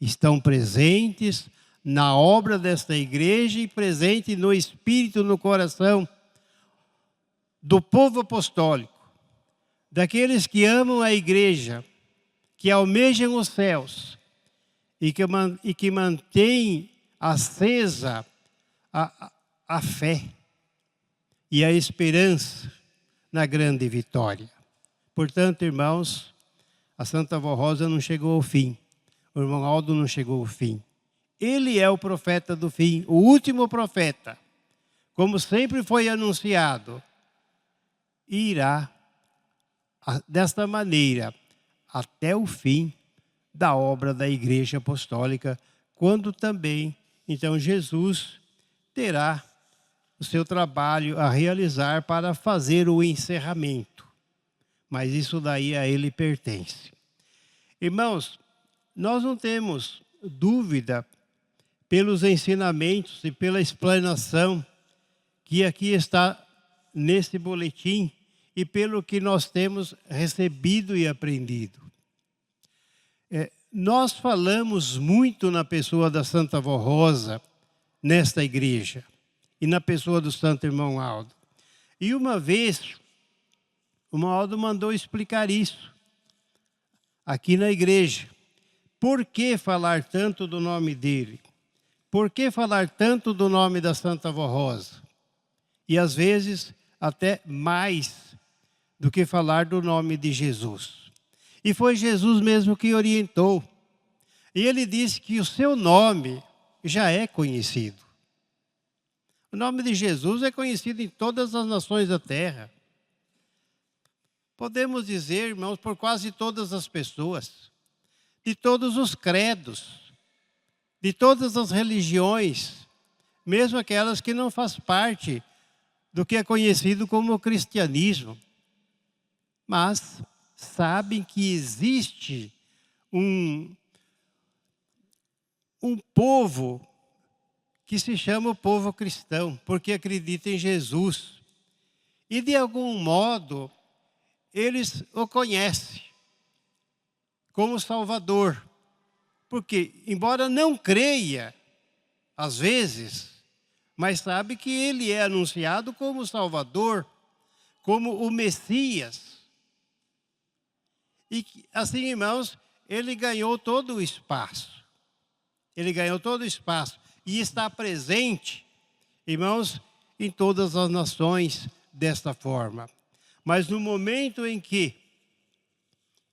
Estão presentes na obra desta igreja e presentes no espírito, no coração do povo apostólico, daqueles que amam a igreja, que almejam os céus e que mantêm acesa a fé e a esperança na grande vitória. Portanto, irmãos, a Santa Vó Rosa não chegou ao fim. O irmão Aldo não chegou ao fim. Ele é o profeta do fim, o último profeta. Como sempre foi anunciado, irá desta maneira até o fim da obra da Igreja Apostólica, quando também, então, Jesus terá o seu trabalho a realizar para fazer o encerramento. Mas isso daí a ele pertence. Irmãos, nós não temos dúvida pelos ensinamentos e pela explanação que aqui está nesse boletim e pelo que nós temos recebido e aprendido. Nós falamos muito na pessoa da Santa Vó Rosa, nesta igreja, e na pessoa do Santo Irmão Aldo. E uma vez, o irmão Aldo mandou explicar isso, aqui na igreja. Por que falar tanto do nome dele? Por que falar tanto do nome da Santa Vó Rosa? E às vezes até mais do que falar do nome de Jesus. E foi Jesus mesmo que orientou. E ele disse que o seu nome já é conhecido. O nome de Jesus é conhecido em todas as nações da terra. Podemos dizer, irmãos, por quase todas as pessoas, de todos os credos, de todas as religiões, mesmo aquelas que não fazem parte do que é conhecido como cristianismo. Mas sabem que existe um povo que se chama o povo cristão, porque acredita em Jesus. E de algum modo, eles o conhecem como Salvador. Porque, embora não creia, às vezes, mas sabe que ele é anunciado como Salvador, como o Messias. E assim, irmãos, ele ganhou todo o espaço. Ele ganhou todo o espaço e está presente, irmãos, em todas as nações desta forma. Mas no momento em que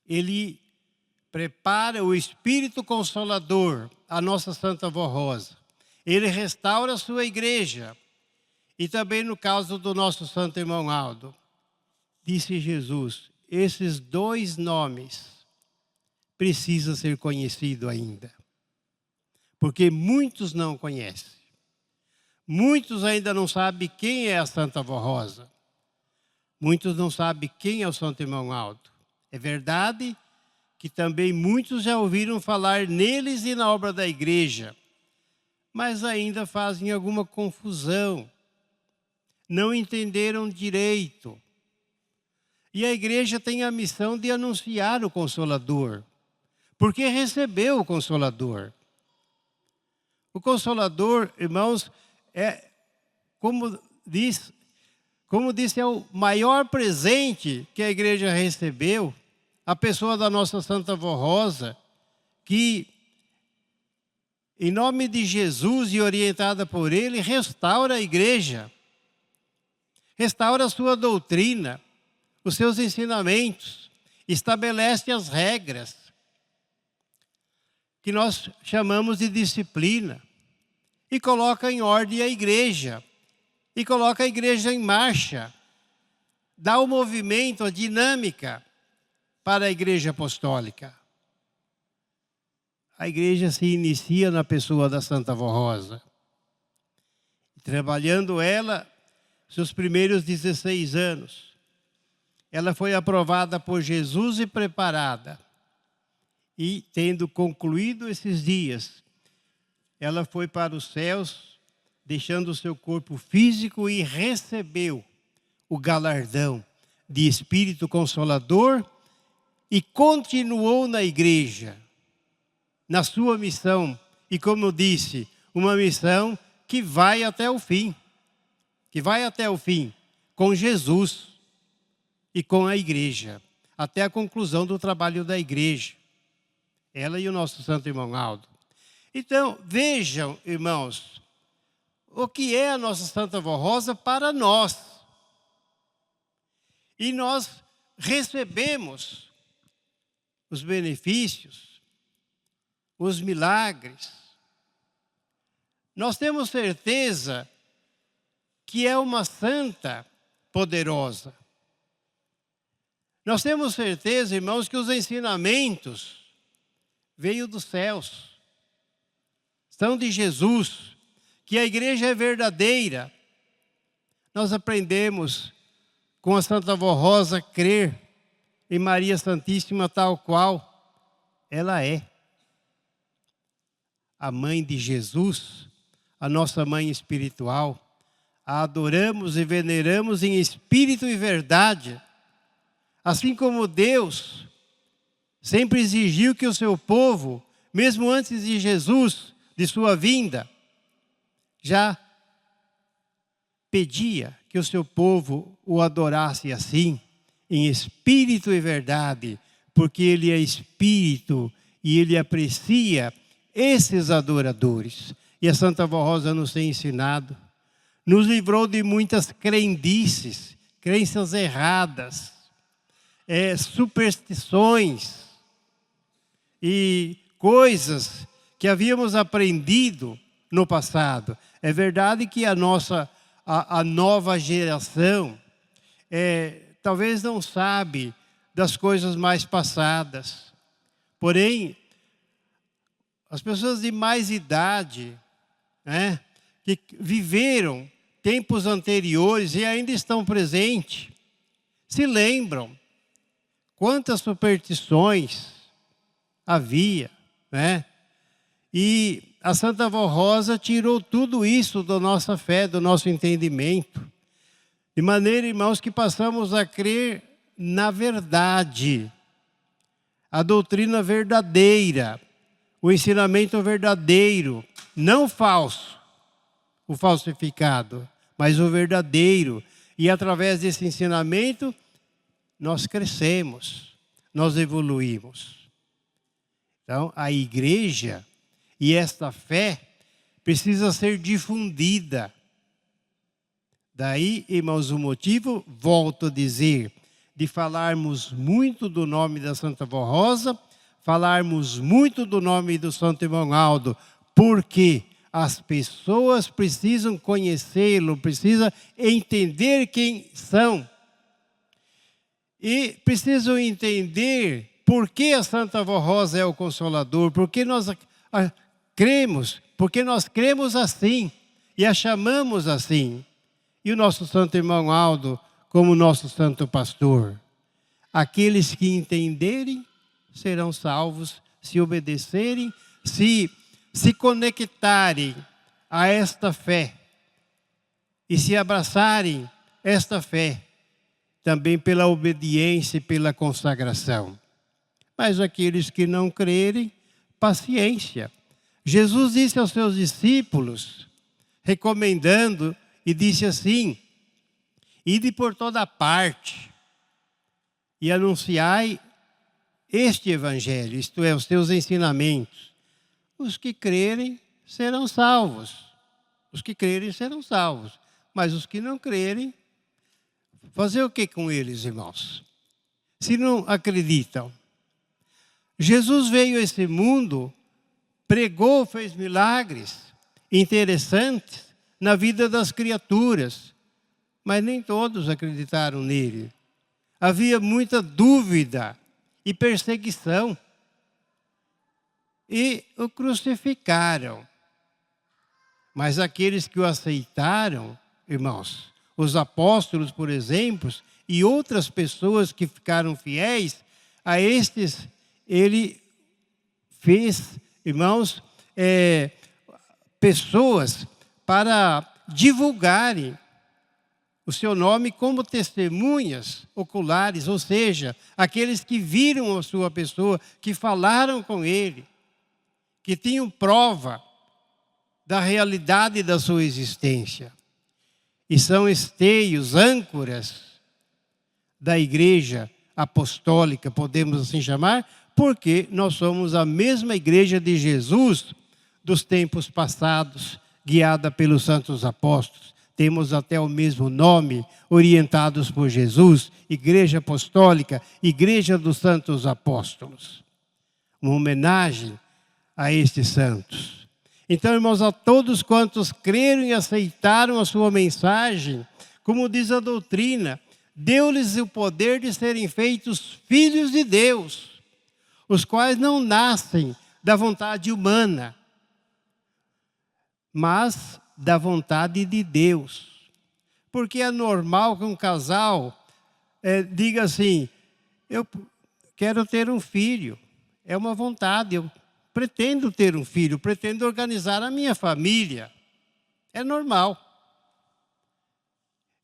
ele prepara o Espírito Consolador, a nossa Santa Vó Rosa, ele restaura a sua igreja. E também no caso do nosso Santo Irmão Aldo, disse Jesus, esses dois nomes precisam ser conhecidos ainda. Porque muitos não conhecem. Muitos ainda não sabem quem é a Santa Vó Rosa. Muitos não sabem quem é o Santo Irmão Aldo. É verdade que também muitos já ouviram falar neles e na obra da igreja, mas ainda fazem alguma confusão. Não entenderam direito. E a igreja tem a missão de anunciar o Consolador, porque recebeu o Consolador. O Consolador, irmãos, é, como disse, é o maior presente que a igreja recebeu, a pessoa da nossa Santa Vó Rosa, que, em nome de Jesus e orientada por ele, restaura a igreja, restaura a sua doutrina, os seus ensinamentos, estabelece as regras, que nós chamamos de disciplina, e coloca em ordem a igreja, e coloca a igreja em marcha, dá o movimento, a dinâmica para a igreja apostólica. A igreja se inicia na pessoa da Santa Vó Rosa. Trabalhando ela, seus primeiros 16 anos, ela foi aprovada por Jesus e preparada. E, tendo concluído esses dias, ela foi para os céus, deixando o seu corpo físico e recebeu o galardão de Espírito Consolador e continuou na igreja, na sua missão. E como eu disse, uma missão que vai até o fim. Que vai até o fim, com Jesus e com a igreja, até a conclusão do trabalho da igreja. Ela e o nosso Santo Irmão Aldo. Então, vejam, irmãos, o que é a nossa Santa Vó Rosa para nós. E nós recebemos os benefícios, os milagres. Nós temos certeza que é uma santa poderosa. Nós temos certeza, irmãos, que os ensinamentos veio dos céus, são de Jesus, que a igreja é verdadeira. Nós aprendemos com a Santa Vó Rosa a crer em Maria Santíssima tal qual ela é. A mãe de Jesus, a nossa mãe espiritual, a adoramos e veneramos em espírito e verdade, assim como Deus sempre exigiu que o seu povo, mesmo antes de Jesus, de sua vinda, já pedia que o seu povo o adorasse assim, em espírito e verdade, porque ele é espírito e ele aprecia esses adoradores. E a Santa Vó Rosa nos tem ensinado, nos livrou de muitas crendices, crenças erradas, superstições e coisas que havíamos aprendido no passado. É verdade que a nossa a nova geração talvez não sabe das coisas mais passadas. Porém, as pessoas de mais idade, né, que viveram tempos anteriores e ainda estão presentes, se lembram quantas superstições havia, né? E a Santa Vó Rosa tirou tudo isso da nossa fé, do nosso entendimento. De maneira, irmãos, que passamos a crer na verdade, a doutrina verdadeira, o ensinamento verdadeiro, não falso, o falsificado, mas o verdadeiro. E através desse ensinamento, nós crescemos, nós evoluímos. Então, a igreja e esta fé precisa ser difundida. Daí, irmãos, o motivo, volto a dizer, de falarmos muito do nome da Santa Vó Rosa, falarmos muito do nome do Santo Irmão Aldo, porque as pessoas precisam conhecê-lo, precisam entender quem são. E precisam entender por que a Santa Vó Rosa é o Consolador, porque nós cremos assim e a chamamos assim. E o nosso Santo Irmão Aldo como nosso Santo Pastor. Aqueles que entenderem serão salvos, se obedecerem, se conectarem a esta fé e se abraçarem esta fé, também pela obediência e pela consagração. Mas aqueles que não crerem, paciência. Jesus disse aos seus discípulos, recomendando, e disse assim: ide por toda parte e anunciai este evangelho, isto é, os teus ensinamentos. Os que crerem serão salvos. Os que crerem serão salvos. Mas os que não crerem, fazer o que com eles, irmãos? Se não acreditam. Jesus veio a esse mundo, pregou, fez milagres interessantes na vida das criaturas, mas nem todos acreditaram nele. Havia muita dúvida e perseguição. E o crucificaram. Mas aqueles que o aceitaram, irmãos, os apóstolos, por exemplo, e outras pessoas que ficaram fiéis, a estes ele fez, irmãos, pessoas para divulgarem o seu nome como testemunhas oculares, ou seja, aqueles que viram a sua pessoa, que falaram com ele, que tinham prova da realidade da sua existência. E são esteios, âncoras da igreja apostólica, podemos assim chamar, porque nós somos a mesma igreja de Jesus dos tempos passados, guiada pelos santos apóstolos. Temos até o mesmo nome, orientados por Jesus, Igreja Apostólica, Igreja dos Santos Apóstolos. Uma homenagem a estes santos. Então, irmãos, a todos quantos creram e aceitaram a sua mensagem, como diz a doutrina, deu-lhes o poder de serem feitos filhos de Deus, os quais não nascem da vontade humana, mas da vontade de Deus. Porque é normal que um casal diga assim: eu quero ter um filho, é uma vontade, eu pretendo ter um filho, pretendo organizar a minha família. É normal.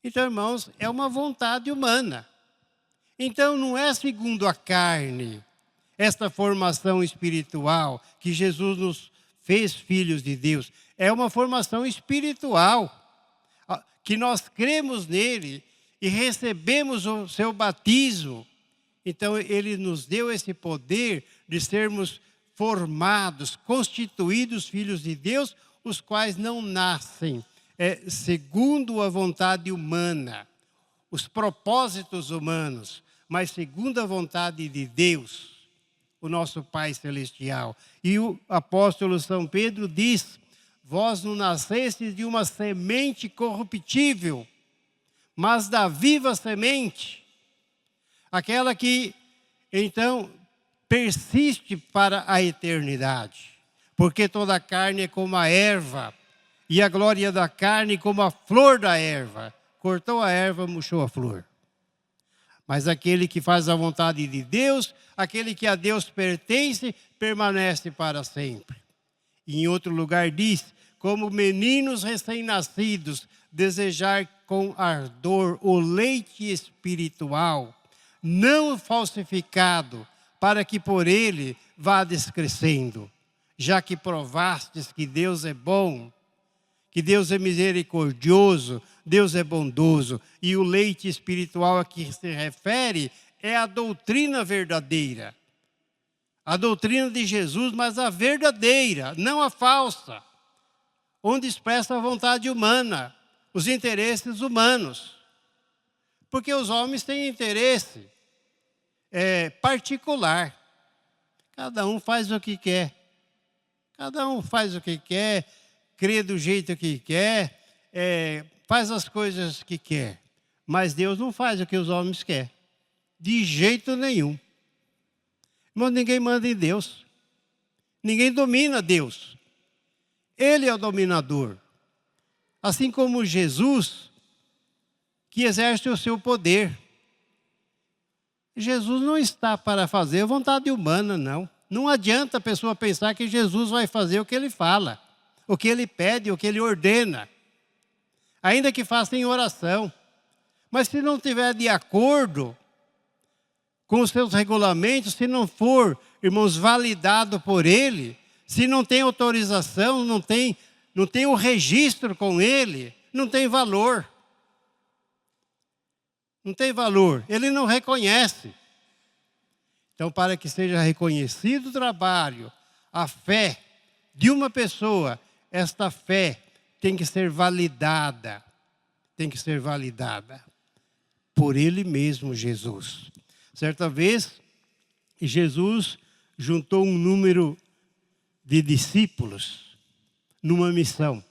Então, irmãos, é uma vontade humana. Então, não é segundo a carne, esta formação espiritual que Jesus nos fez filhos de Deus. É uma formação espiritual, que nós cremos nele e recebemos o seu batismo. Então, ele nos deu esse poder de sermos formados, constituídos filhos de Deus, os quais não nascem segundo a vontade humana, os propósitos humanos, mas segundo a vontade de Deus, o nosso Pai Celestial. E o apóstolo São Pedro diz: vós não nascestes de uma semente corruptível, mas da viva semente, aquela que, então, persiste para a eternidade. Porque toda a carne é como a erva, e a glória da carne como a flor da erva. Cortou a erva, murchou a flor. Mas aquele que faz a vontade de Deus, aquele que a Deus pertence, permanece para sempre. E em outro lugar diz, como meninos recém-nascidos, desejar com ardor o leite espiritual, não falsificado, para que por ele vá descrescendo. Já que provastes que Deus é bom, que Deus é misericordioso, Deus é bondoso, e o leite espiritual a que se refere é a doutrina verdadeira. A doutrina de Jesus, mas a verdadeira, não a falsa, onde expressa a vontade humana, os interesses humanos. Porque os homens têm interesse particular. Cada um faz o que quer. Cada um faz o que quer, crê do jeito que quer, faz as coisas que quer. Mas Deus não faz o que os homens querem. De jeito nenhum. Mas ninguém manda em Deus. Ninguém domina Deus. Ele é o dominador. Assim como Jesus, que exerce o seu poder. Jesus não está para fazer a vontade humana, não. Não adianta a pessoa pensar que Jesus vai fazer o que ele fala, o que ele pede, o que ele ordena. Ainda que faça em oração. Mas se não estiver de acordo com os seus regulamentos, se não for, irmãos, validado por ele, se não tem autorização, não tem o registro com ele, não tem valor. Não tem valor, ele não reconhece. Então, para que seja reconhecido o trabalho, a fé de uma pessoa, esta fé tem que ser validada. Tem que ser validada por ele mesmo, Jesus. Certa vez, Jesus juntou um número de discípulos numa missão,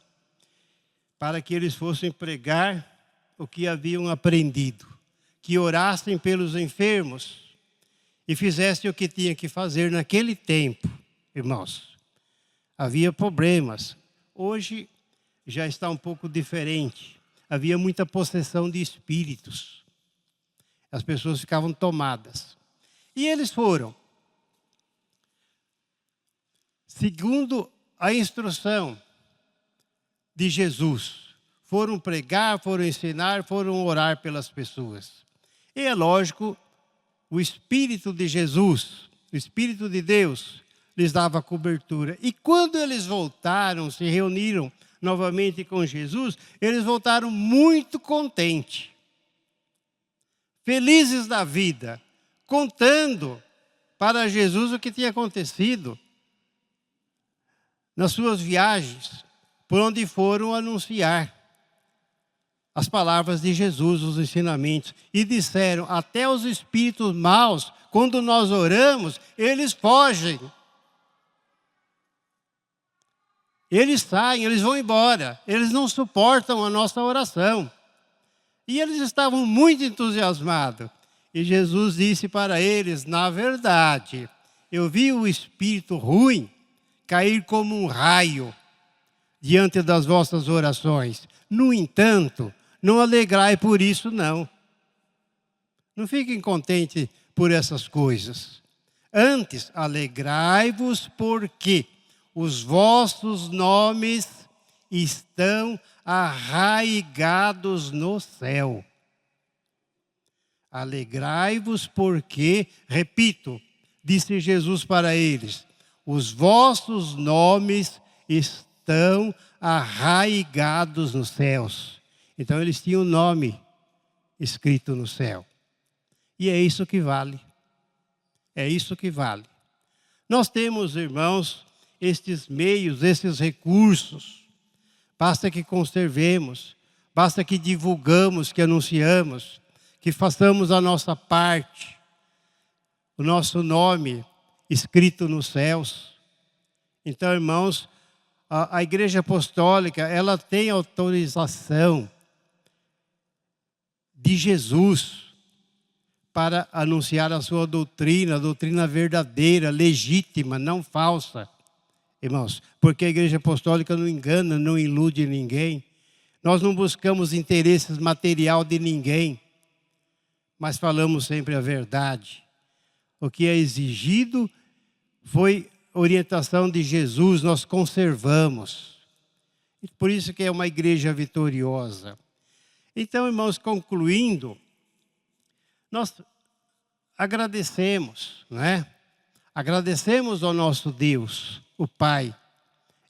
para que eles fossem pregar o que haviam aprendido, que orassem pelos enfermos e fizessem o que tinha que fazer naquele tempo, irmãos. Havia problemas. Hoje já está um pouco diferente. Havia muita possessão de espíritos. As pessoas ficavam tomadas. E eles foram, segundo a instrução de Jesus, foram pregar, foram ensinar, foram orar pelas pessoas. E é lógico, o Espírito de Jesus, o Espírito de Deus, lhes dava cobertura. E quando eles voltaram, se reuniram novamente com Jesus, eles voltaram muito contentes, felizes da vida, contando para Jesus o que tinha acontecido nas suas viagens, por onde foram anunciar as palavras de Jesus, os ensinamentos. E disseram, até os espíritos maus, quando nós oramos, eles fogem. Eles saem, eles vão embora. Eles não suportam a nossa oração. E eles estavam muito entusiasmados. E Jesus disse para eles, na verdade, eu vi o espírito ruim cair como um raio diante das vossas orações. No entanto, não alegrai por isso, não. Não fiquem contentes por essas coisas. Antes, alegrai-vos porque os vossos nomes estão arraigados no céu. Alegrai-vos porque, repito, disse Jesus para eles, os vossos nomes estão arraigados nos céus. Então eles tinham o nome escrito no céu. E é isso que vale. É isso que vale. Nós temos, irmãos, estes meios, esses recursos. Basta que conservemos, basta que divulgamos, que anunciamos, que façamos a nossa parte. O nosso nome escrito nos céus. Então, irmãos, a Igreja Apostólica, ela tem autorização de Jesus para anunciar a sua doutrina, a doutrina verdadeira, legítima, não falsa, irmãos. Porque a Igreja Apostólica não engana, não ilude ninguém. Nós não buscamos interesses material de ninguém, mas falamos sempre a verdade. O que é exigido foi orientação de Jesus, nós conservamos. Por isso que é uma igreja vitoriosa. Então, irmãos, concluindo, nós agradecemos, não é? Agradecemos ao nosso Deus, o Pai,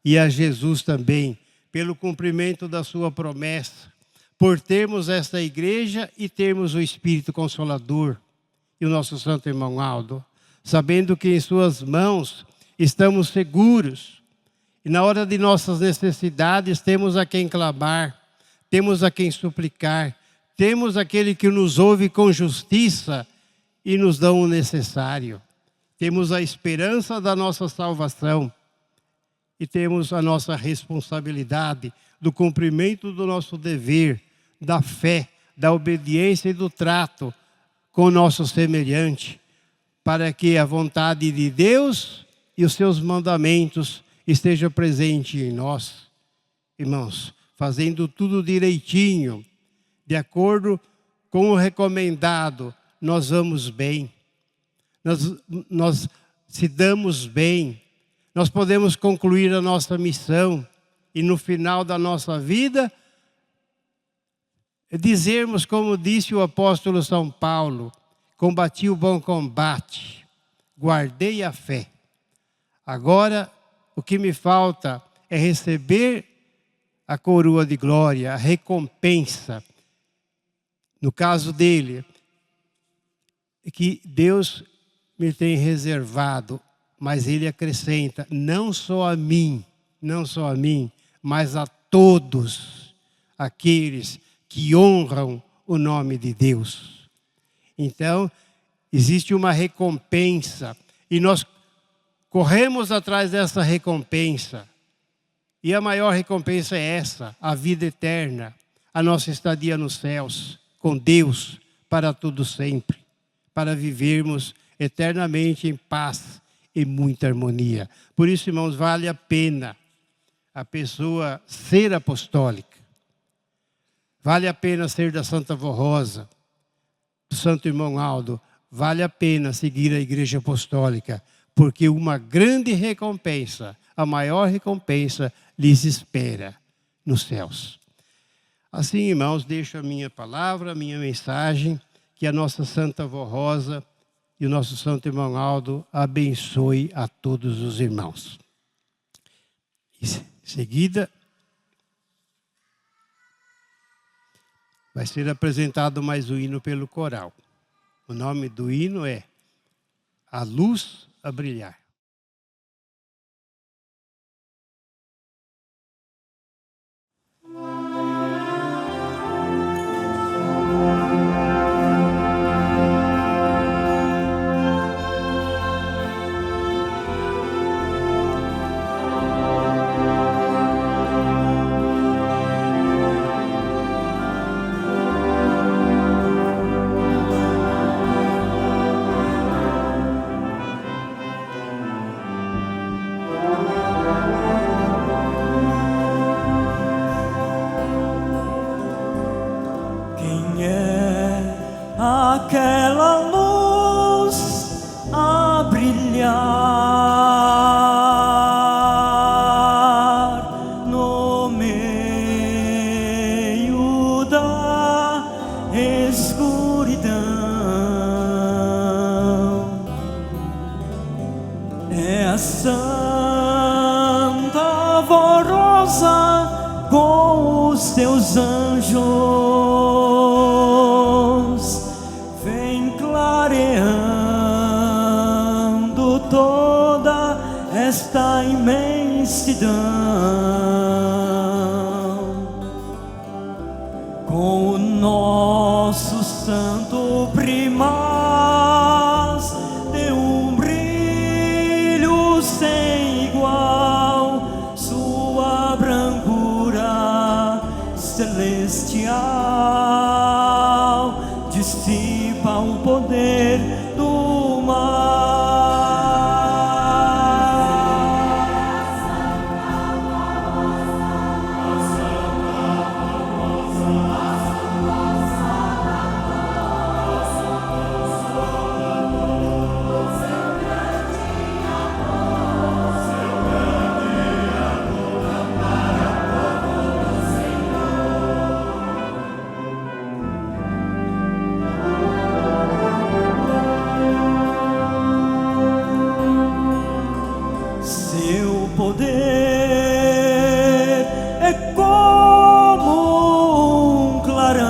e a Jesus também, pelo cumprimento da sua promessa, por termos esta igreja e termos o Espírito Consolador e o nosso santo irmão Aldo, sabendo que em suas mãos estamos seguros e na hora de nossas necessidades temos a quem clamar, temos a quem suplicar, temos aquele que nos ouve com justiça e nos dá o necessário. Temos a esperança da nossa salvação e temos a nossa responsabilidade do cumprimento do nosso dever, da fé, da obediência e do trato com o nosso semelhante, para que a vontade de Deus e os seus mandamentos estejam presentes em nós. Irmãos, fazendo tudo direitinho, de acordo com o recomendado, nós vamos bem. Nós se damos bem. Nós podemos concluir a nossa missão e no final da nossa vida dizermos, como disse o apóstolo São Paulo: combati o bom combate, guardei a fé. Agora, o que me falta é receber a coroa de glória, a recompensa. No caso dele, que Deus me tem reservado, mas ele acrescenta, não só a mim, mas a todos aqueles que honram o nome de Deus. Então, existe uma recompensa e nós corremos atrás dessa recompensa. E a maior recompensa é essa, a vida eterna, a nossa estadia nos céus, com Deus, para todo sempre, para vivermos eternamente em paz e muita harmonia. Por isso, irmãos, vale a pena a pessoa ser apostólica. Vale a pena ser da Santa Vó Rosa, do Santo Irmão Aldo. Vale a pena seguir a Igreja Apostólica, porque uma grande recompensa, a maior recompensa, lhes espera nos céus. Assim, irmãos, deixo a minha palavra, a minha mensagem, que a nossa Santa Vó Rosa e o nosso Santo Irmão Aldo abençoe a todos os irmãos. Em seguida, vai ser apresentado mais um hino pelo coral. O nome do hino é A Luz a Brilhar. Aquela luz a brilhar no meio da escuridão. É a Santa Vó Rosa com os seus anjos, clareando toda esta imensidão, com o nosso santo primaz de um brilho sem igual, sua celestial dissipa o poder do mal. Seu poder é como um clarão,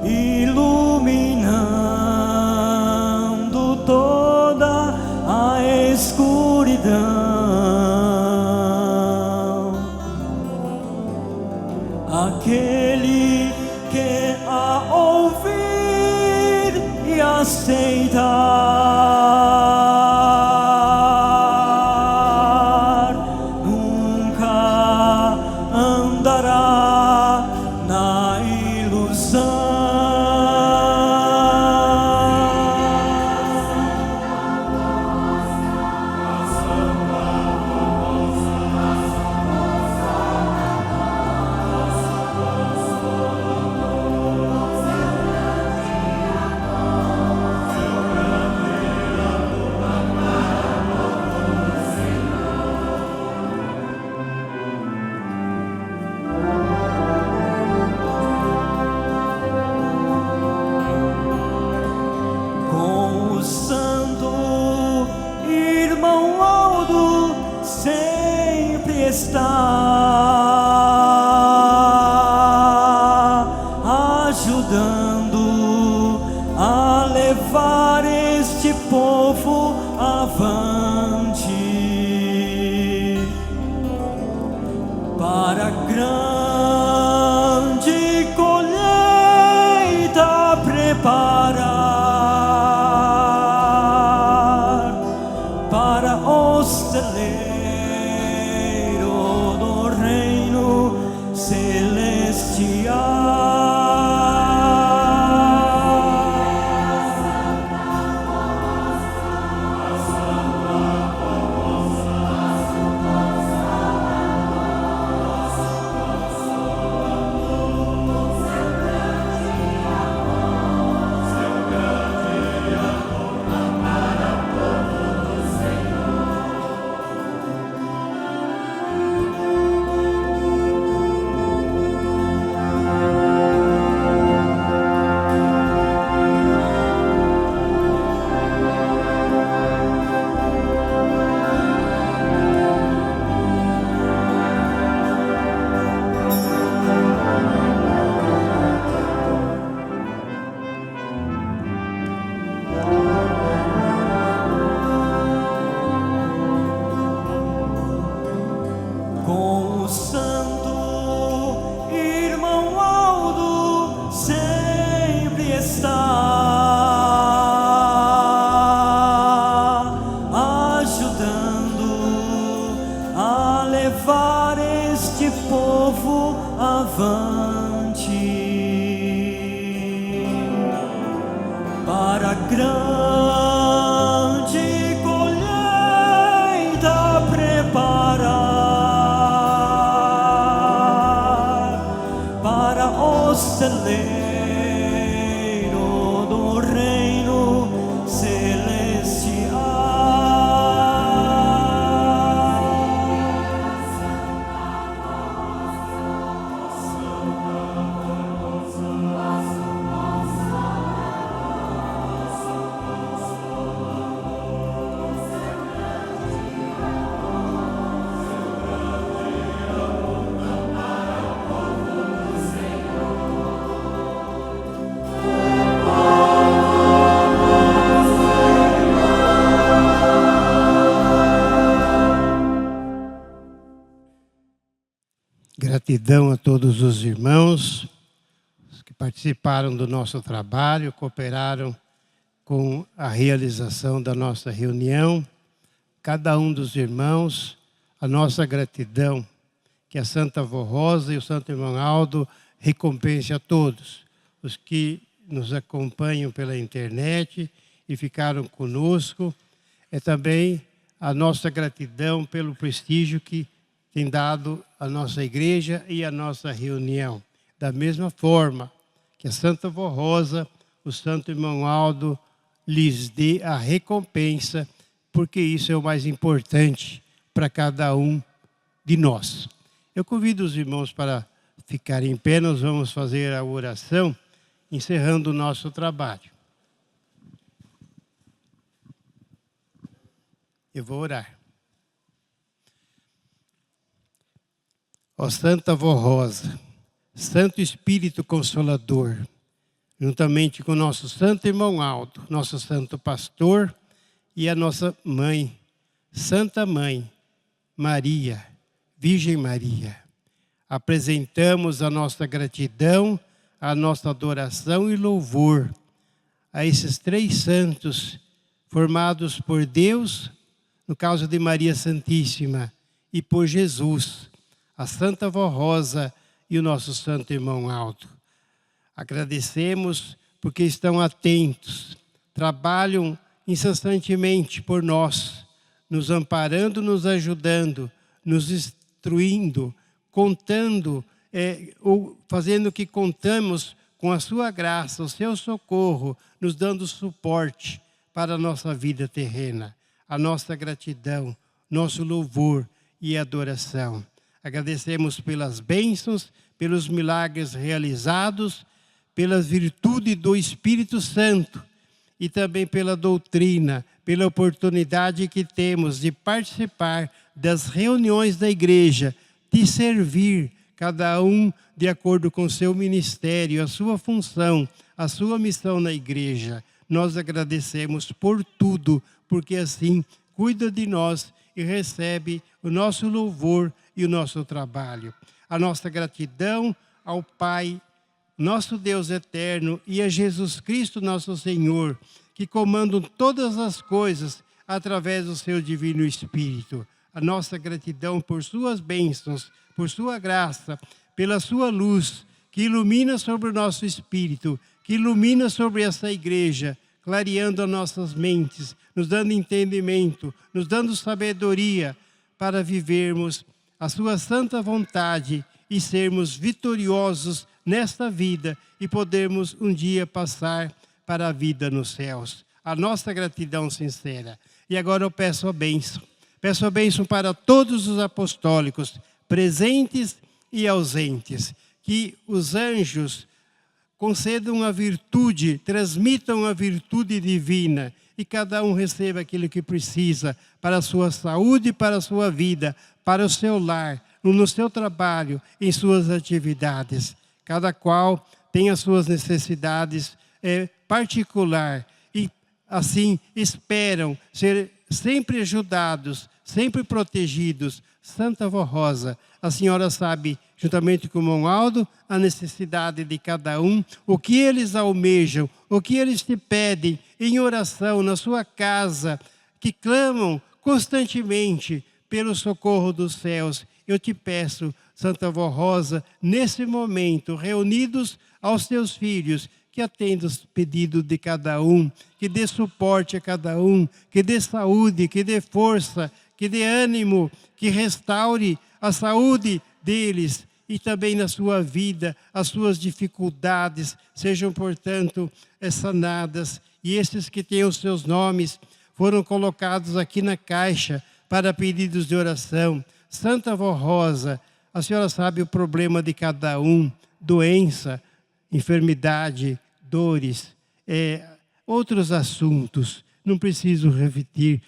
iluminando toda a escuridão. Aquele que a ouvir e aceitar nunca andará na ilusão. Com o santo irmão Aldo sempre está ajudando a levar este povo avante para a grande colheita preparar para o celeiro do reino Com o santo irmão Aldo sempre está ajudando a levar este povo avante para a grande colheita preparar para o celeiro do reino celestial. Gratidão a todos os irmãos que participaram do nosso trabalho, cooperaram com a realização da nossa reunião. Cada um dos irmãos, a nossa gratidão Que a Santa Avó Rosa e o Santo Irmão Aldo recompense a todos os que nos acompanham pela internet e ficaram conosco. É também a nossa gratidão pelo prestígio que tem dado a nossa igreja e a nossa reunião. Da mesma forma que a Santa Avó Rosa, o Santo Irmão Aldo lhes dê a recompensa, porque isso é o mais importante para cada um de nós. Eu convido os irmãos para ficarem em pé, nós vamos fazer a oração, encerrando o nosso trabalho. Eu vou orar. Ó Santa Avó Rosa, Santo Espírito Consolador, juntamente com nosso Santo Irmão Aldo, nosso Santo Pastor e a nossa Mãe, Santa Mãe, Maria, Virgem Maria, apresentamos a nossa gratidão, a nossa adoração e louvor a esses três santos formados por Deus, no caso de Maria Santíssima, e por Jesus, a Santa Avó Rosa e o nosso Santo Irmão Aldo. Agradecemos porque estão atentos, trabalham incessantemente por nós, nos amparando, nos ajudando, nos instruindo, contando, ou fazendo que contamos com a sua graça, o seu socorro, nos dando suporte para a nossa vida terrena. A nossa gratidão, nosso louvor e adoração. Agradecemos pelas bênçãos, pelos milagres realizados, pela virtude do Espírito Santo e também pela doutrina, pela oportunidade que temos de participar das reuniões da igreja, de servir cada um de acordo com seu ministério, a sua função, a sua missão na igreja. Nós agradecemos por tudo, porque assim cuida de nós e recebe o nosso louvor e o nosso trabalho. A nossa gratidão ao Pai, nosso Deus eterno, e a Jesus Cristo, nosso Senhor, que comandam todas as coisas através do seu Divino Espírito. A nossa gratidão por suas bênçãos, por sua graça, pela sua luz, que ilumina sobre o nosso espírito, que ilumina sobre essa igreja, clareando as nossas mentes, nos dando entendimento, nos dando sabedoria para vivermos a sua santa vontade e sermos vitoriosos nesta vida e podermos um dia passar para a vida nos céus. A nossa gratidão sincera. E agora eu peço a bênção. Peço a bênção para todos os apostólicos, presentes e ausentes. Que os anjos concedam a virtude, transmitam a virtude divina e cada um receba aquilo que precisa para a sua saúde, para a sua vida, para o seu lar, no seu trabalho, em suas atividades. Cada qual tem as suas necessidades particular e assim esperam ser sempre ajudados, sempre protegidos. Santa Avó Rosa, a senhora sabe, juntamente com o irmão Aldo, a necessidade de cada um, o que eles almejam, o que eles te pedem em oração na sua casa, que clamam constantemente pelo socorro dos céus. Eu te peço, Santa Avó Rosa, nesse momento, reunidos aos teus filhos, que atenda os pedidos de cada um, que dê suporte a cada um, que dê saúde, que dê força, que dê ânimo, que restaure a saúde deles e também na sua vida, as suas dificuldades sejam, portanto, sanadas. E esses que têm os seus nomes foram colocados aqui na caixa para pedidos de oração. Santa Avó Rosa, a senhora sabe o problema de cada um, doença, enfermidade, dores, outros assuntos. Não preciso repetir,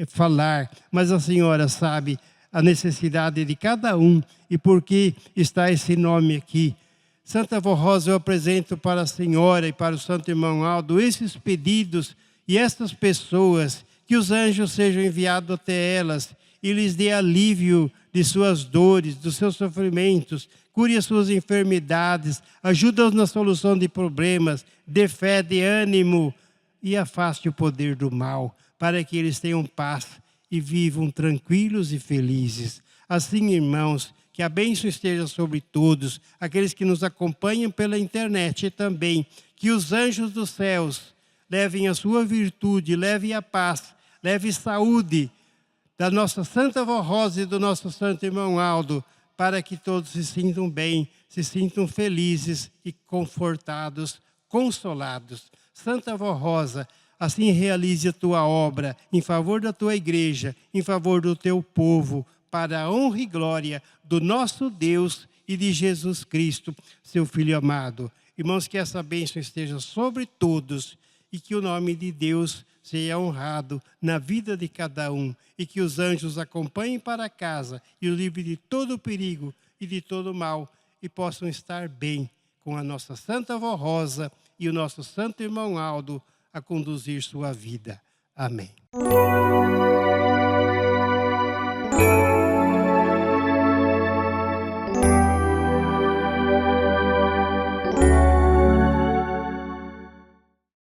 falar, mas a senhora sabe a necessidade de cada um e por que está esse nome aqui. Santa Avó Rosa, eu apresento para a senhora e para o Santo Irmão Aldo esses pedidos e estas pessoas, que os anjos sejam enviados até elas e lhes dê alívio de suas dores, dos seus sofrimentos, cure as suas enfermidades, ajuda-os na solução de problemas, dê fé, dê ânimo e afaste o poder do mal, para que eles tenham paz e vivam tranquilos e felizes. Assim, irmãos, Que a bênção esteja sobre todos, aqueles que nos acompanham pela internet também. Que os anjos dos céus levem a sua virtude, levem a paz, levem saúde da nossa Santa Avó Rosa e do nosso Santo Irmão Aldo, para que todos se sintam bem, se sintam felizes e confortados, consolados. Santa Avó Rosa, assim realize a tua obra em favor da tua igreja, em favor do teu povo, para a honra e glória do nosso Deus e de Jesus Cristo, seu Filho amado. Irmãos, que essa bênção esteja sobre todos e que o nome de Deus seja honrado na vida de cada um e que os anjos acompanhem para casa e o livre de todo perigo e de todo mal e possam estar bem com a nossa Santa Avó Rosa e o nosso Santo Irmão Aldo a conduzir sua vida. Amém.